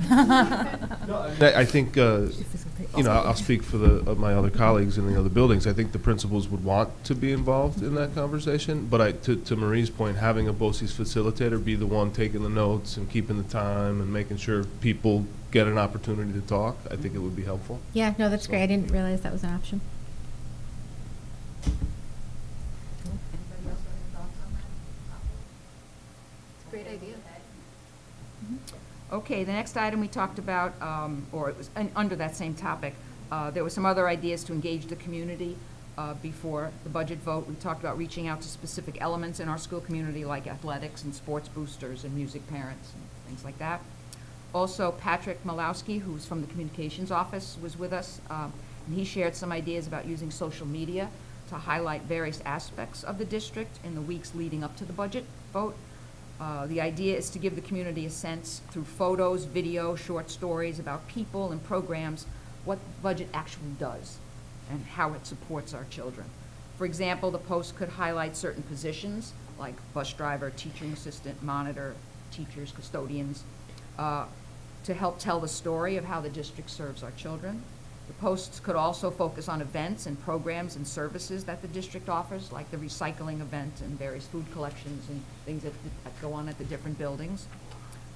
I think, I'll speak for my other colleagues in the other buildings. I think the principals would want to be involved in that conversation, but to Marie's point, having a BOCES facilitator be the one taking the notes and keeping the time and making sure people get an opportunity to talk, I think it would be helpful. Yeah, no, that's great. I didn't realize that was an option. Anybody else have any thoughts on that? Great idea. Okay, the next item we talked about, or it was under that same topic, there were some other ideas to engage the community before the budget vote. We talked about reaching out to specific elements in our school community like athletics and sports boosters and music parents and things like that. Also, Patrick Malowski, who's from the communications office, was with us, and he shared some ideas about using social media to highlight various aspects of the district in the weeks leading up to the budget vote. The idea is to give the community a sense through photos, video, short stories about people and programs, what the budget actually does and how it supports our children. For example, the post could highlight certain positions like bus driver, teaching assistant, monitor, teachers, custodians, to help tell the story of how the district serves our children. The posts could also focus on events and programs and services that the district offers, like the recycling event and various food collections and things that go on at the different buildings.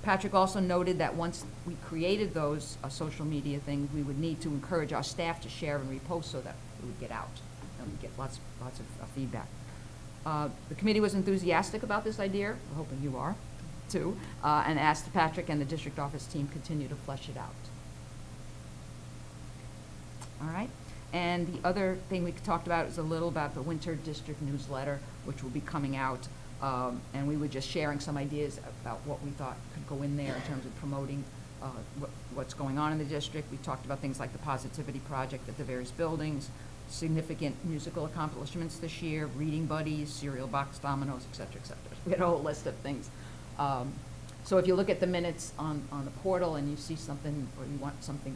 Patrick also noted that once we created those social media things, we would need to encourage our staff to share and repost so that it would get out and we'd get lots of feedback. The committee was enthusiastic about this idea, we're hoping you are too, and asked Patrick and the district office team continue to flesh it out. All right. And the other thing we talked about is a little about the winter district newsletter, which will be coming out. And we were just sharing some ideas about what we thought could go in there in terms of promoting what's going on in the district. We talked about things like the Positivity Project at the various buildings, significant musical accomplishments this year, reading buddies, cereal box dominoes, et cetera, et cetera. We had a whole list of things. So if you look at the minutes on the portal and you see something or you want something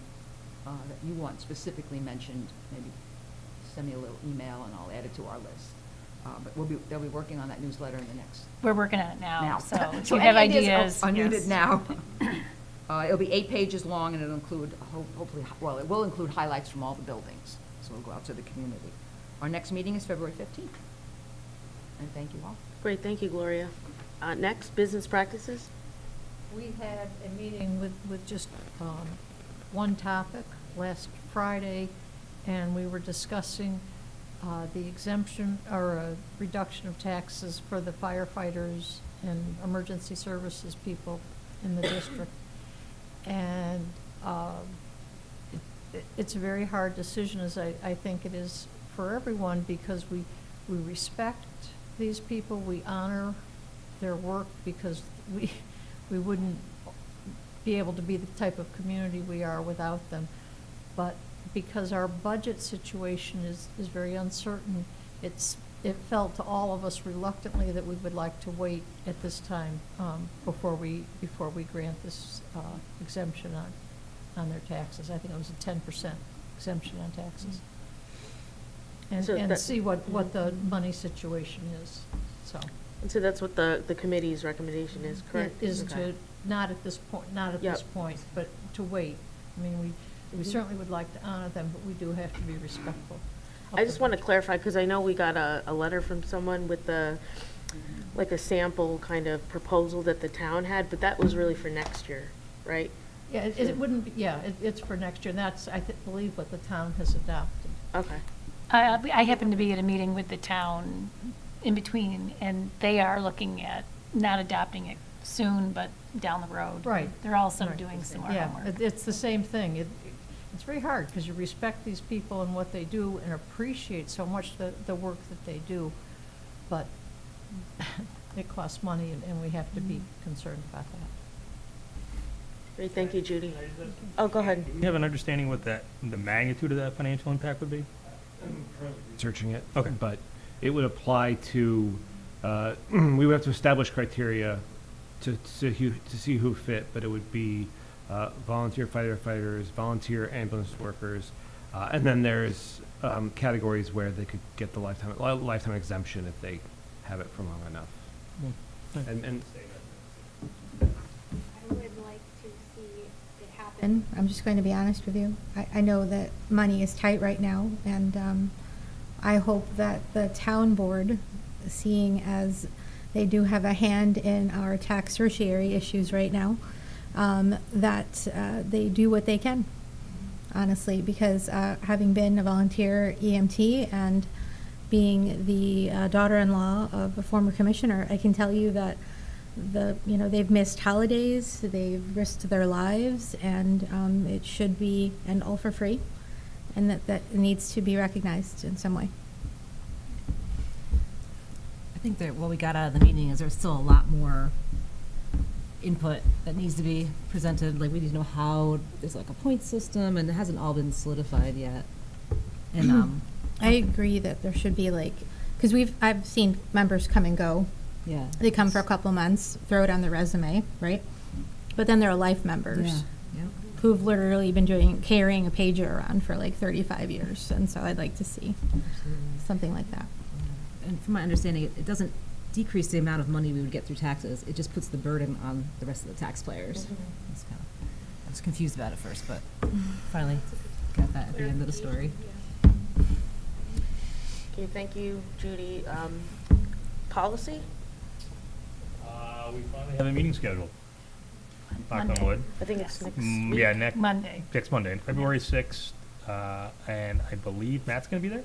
that you want specifically mentioned, maybe send me a little email and I'll add it to our list. But they'll be working on that newsletter in the next. We're working on it now, so if So you have any ideas. are needed yes. now. It'll be 8 pages long and it'll include, hopefully, well, it will include highlights from all the buildings. So it'll go out to the community. Our next meeting is February 15th. And thank you all. Great, thank you, Gloria. Next, business practices. We had a meeting with just one topic last Friday, and we were discussing the exemption or reduction of taxes for the firefighters and emergency services people in the district. And it's a very hard decision, as I think it is for everyone, because we respect these people, we honor their work, because we wouldn't be able to be the type of community we are without them. But because our budget situation is very uncertain, it felt to all of us reluctantly that we would like to wait at this time before we grant this exemption on their taxes. I think it was a 10% exemption on taxes. So And that- see what the money situation is, so. And so that's what the committee's recommendation is, correct? Is Okay. to, not at this point, Yep. but to wait. I mean, we certainly would like to honor them, but we do have to be respectful. of I the just want to budget. clarify, because I know we got a letter from someone with like a sample kind of proposal that the town had, but that was really for next year, right? Yeah, it wouldn't, be yeah, it's for next year, and that's, believe what the town has adopted. Okay. I happen to be at a meeting with the town in between, and they are looking at not adopting it soon, but down the road. Right. They're also Right. doing some more Yeah, homework. it's the same thing. It's very hard, because you respect these people and what they do and appreciate so much the work that they do, but it costs money, and we have to be concerned about that. Great, thank you, Judy. Oh, go ahead. Do you have an understanding what the magnitude of that financial impact would be? Researching it. Okay. But it would apply to, we would have to establish criteria to see who fit, but it would be volunteer firefighters, volunteer ambulance workers, and then there's categories where they could get the lifetime exemption if they have it for long enough. And I would like to see it happen. I'm just going to be honest with you. I know that money is tight right now, and I hope that the town board, seeing as they do have a hand in our tax tertiary issues right now, that they do what they can, honestly, because having been a volunteer EMT and being the daughter-in-law of a former commissioner, I can tell you that they've missed holidays, they've risked their lives, and it should be, and all for free, and that needs to be recognized in some way. I think that what we got out of the meeting is there's still a lot more input that needs to be presented. Like, we need to know how, there's like a point system, and it hasn't all been solidified yet. And, I agree that there should be because I've seen members come and go. yeah. They come for a couple months, throw it on the resume, right? But then there are life members Yeah. who've literally been carrying a pager around for 35 years, and so I'd like to see something like that. And from my understanding, it doesn't decrease the amount of money we would get through taxes. It just puts the burden on the rest of the taxpayers. I was confused about it first, but finally got that at the end of the story. Okay, thank you, Judy. Policy? We finally have a meeting scheduled. Knock on Monday. wood. I think it's next Mm, week. Yeah, Monday. next Monday, February 6th, and I believe Matt's going to be there?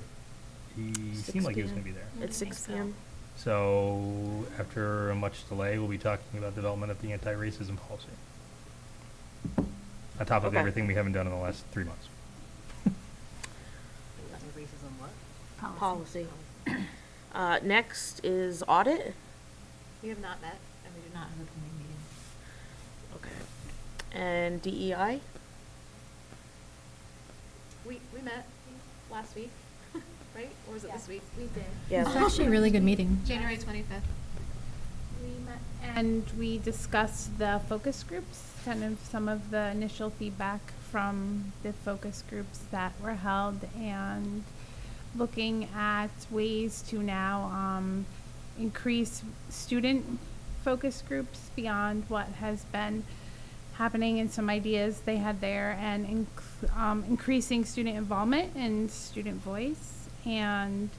He 6 seemed like he was p.m. going to be there. At 6 p.m. So after a much delay, we'll be talking about development of the anti-racism policy. On top of Okay. everything we haven't done in the last 3 months. Policy. Next is audit. We have not met, and we do not have a committee meeting. Okay. And DEI? We met last week, right? Or was it this week? We did. Yeah. It's actually a really good meeting. January 25th. We met and we discussed the focus groups, kind of some of the initial feedback from the focus groups that were held, and looking at ways to now increase student focus groups beyond what has been happening, and some ideas they had there, and increasing student involvement and student voice, and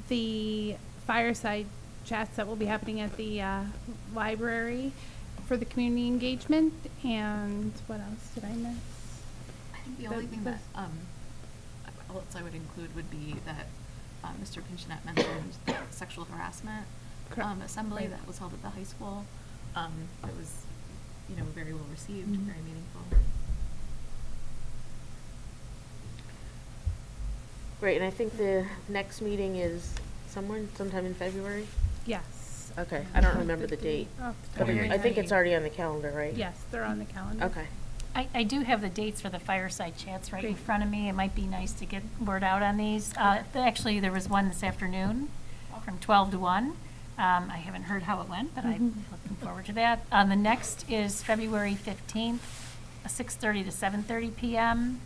the fireside chats that will be happening at the library for the community engagement. And what else did I miss? I think the only thing that else I would include would be that Mr. Pinchonette mentioned the sexual harassment assembly that was held at the high school. It was, very well received, very meaningful. Great, and I think the next meeting is sometime in February? Yes. Okay, I don't remember the date. Oh, But I think it's already on the calendar, right? Yes, they're on the calendar. Okay. I do have the dates for the fireside chats right in Great. front of me. It might be nice to get word out on these. Actually, there was one this afternoon from 12 to 1. I haven't heard how it went, but I'm looking forward to that. The next is February 15th, 6:30 to 7:30 p.m.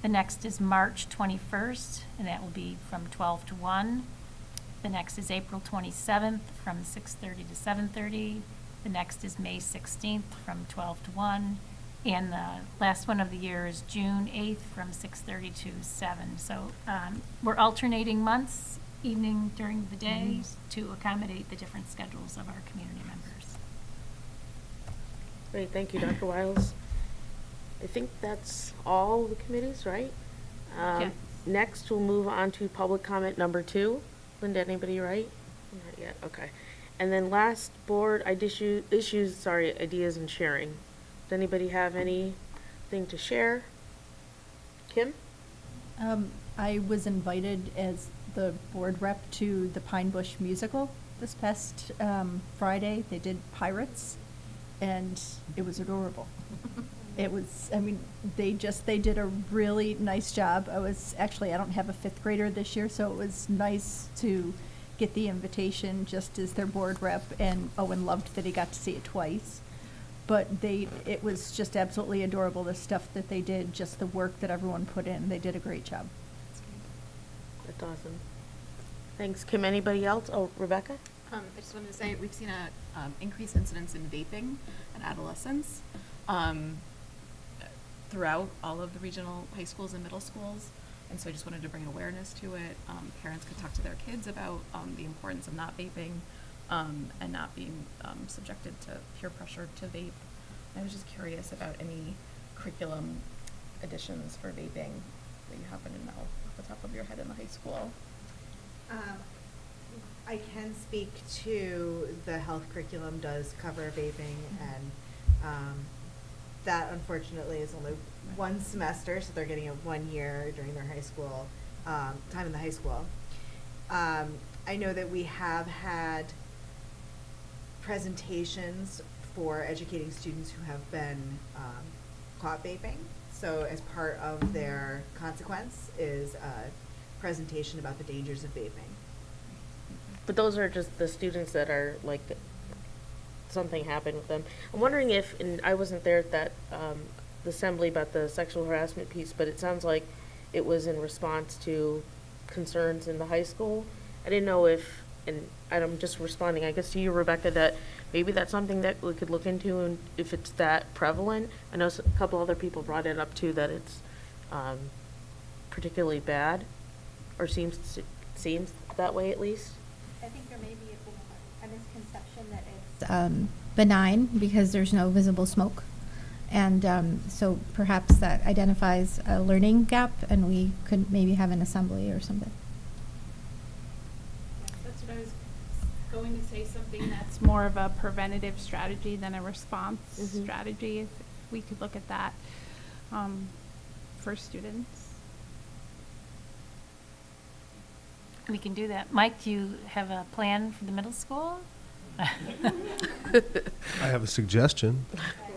The next is March 21st, and that will be from 12 to 1. The next is April 27th from 6:30 to 7:30. The next is May 16th from 12 to 1. And the last one of the year is June 8th from 6:30 to 7. So we're alternating months, evening during the day, to accommodate the different schedules of our community members. Great, thank you, Dr. Wiles. I think that's all the committees, right? Yes. Next, we'll move on to public comment number 2. Linda, anybody write? Not yet, okay. And then last, board issues, ideas and sharing. Does anybody have anything to share? Kim? I was invited as the board rep to the Pine Bush musical this past Friday. They did Pirates, and it was adorable. It was, I mean, they did a really nice job. I don't have a 5th grader this year, so it was nice to get the invitation just as their board rep, and Owen loved that he got to see it twice. But it was just absolutely adorable, the stuff that they did, just the work that everyone put in. They did a great job. That's awesome. Thanks, Kim. Anybody else? Oh, Rebecca? I just wanted to say, we've seen a increased incidence in vaping in adolescents throughout all of the regional high schools and middle schools. And so I just wanted to bring awareness to it. Parents could talk to their kids about the importance of not vaping and not being subjected to peer pressure to vape. I was just curious about any curriculum additions for vaping that you happen to know off the top of your head in the high school. I can speak to the health curriculum does cover vaping, and that unfortunately is only one semester, so they're getting it 1 year during their high school time in the high school. I know that we have had presentations for educating students who have been caught vaping. So as part of their consequence is a presentation about the dangers of vaping. But those are just the students that are like, something happened with them. I'm wondering if, and I wasn't there at that the assembly about the sexual harassment piece, but it sounds like it was in response to concerns in the high school. I didn't know if, and I'm just responding, I guess, to you, Rebecca, that maybe that's something that we could look into, and if it's that prevalent. I know a couple other people brought it up too, that it's particularly bad, or seems that way at least. I think there may be a misconception that it's Benign because there's no visible smoke. And so perhaps that identifies a learning gap, and we could maybe have an assembly or something. That's what I was going to say, something that's more of a preventative strategy than a response strategy, if we could look at that for students. We can do that. Mike, do you have a plan for the middle school? I have a suggestion.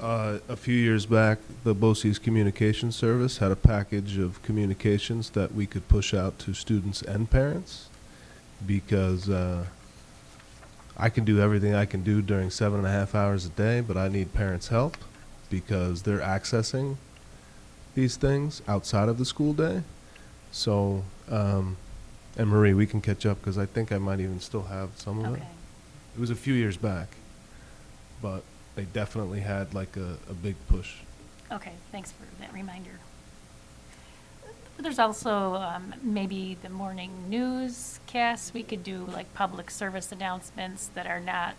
A few years back, the BOCES Communication Service had a package of communications that we could push out to students and parents, because I can do everything I can do during 7.5 hours a day, but I need parents' help because they're accessing these things outside of the school day. So, and Marie, we can catch up because I think I might even still have some of it. It was a few years back, but they definitely had like a big push. Okay, thanks for that reminder. There's also maybe the morning newscasts. We could do like public service announcements that are not,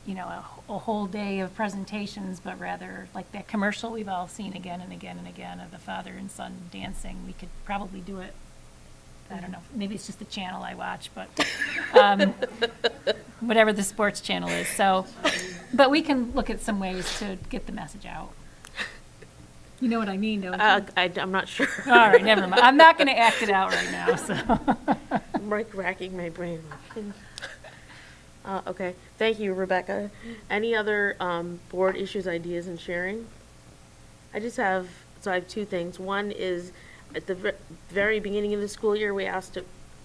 you know, a whole day of presentations, but rather like that commercial we've all seen again and again and again of the father and son dancing. We could probably do it. I don't know, maybe it's just the channel I watch, but whatever the sports channel is. So, but we can look at some ways to get the message out. You know what I mean, don't you? I'm not sure. All right, never mind. I'm not going to act it out right now. So, I'm like racking my brain. Okay, thank you, Rebecca. Any other board issues, ideas, and sharing? I have 2 things. One is, at the very beginning of the school year, we asked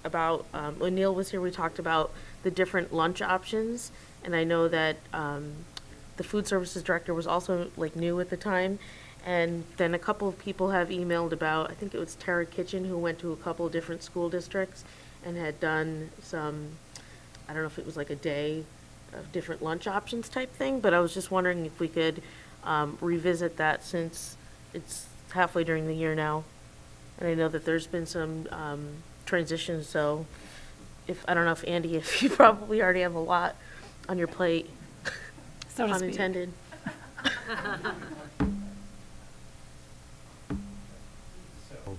about, when Neil was here, we talked about the different lunch options. And I know that the food services director was also like new at the time. And then a couple of people have emailed about, I think it was Terra Kitchen, who went to a couple of different school districts and had done some, I don't know if it was like a day of different lunch options type thing, but I was just wondering if we could revisit that since it's halfway during the year now. And I know that there's been some transitions, so I don't know if Andy, if you probably already have a lot on your plate, So to speak. unintended. So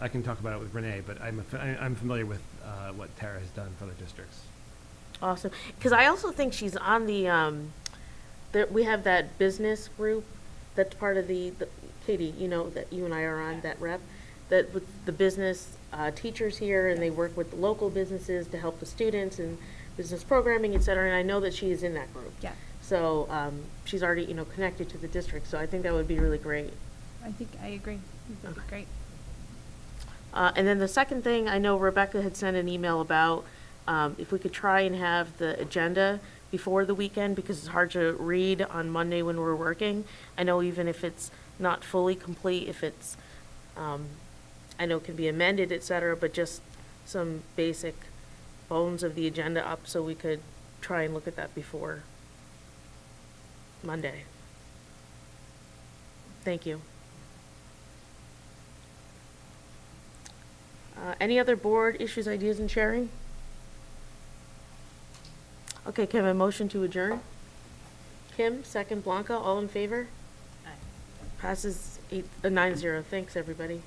I can talk about it with Renee, but I'm familiar with what Tara has done for other districts. Awesome. Because I also think she's on we have that business group that's part of the Katie, you know, that you and I are on, that rep, that with the business teachers here, and they work with the local businesses to help the students and business programming, et cetera, and I know that she is in that group. Yeah. So she's already, you know, connected to the district, so I think that would be really great. I think I agree. That'd be great. And then the second thing, I know Rebecca had sent an email about if we could try and have the agenda before the weekend, because it's hard to read on Monday when we're working. I know even if it's not fully complete, if it's, I know it can be amended, et cetera, but just some basic bones of the agenda up so we could try and look at that before Monday. Thank you. Any other board issues, ideas, and sharing? Okay, can I have a motion to adjourn? Kim, second. Blanca, all in favor? Passes 9-0. Thanks, everybody.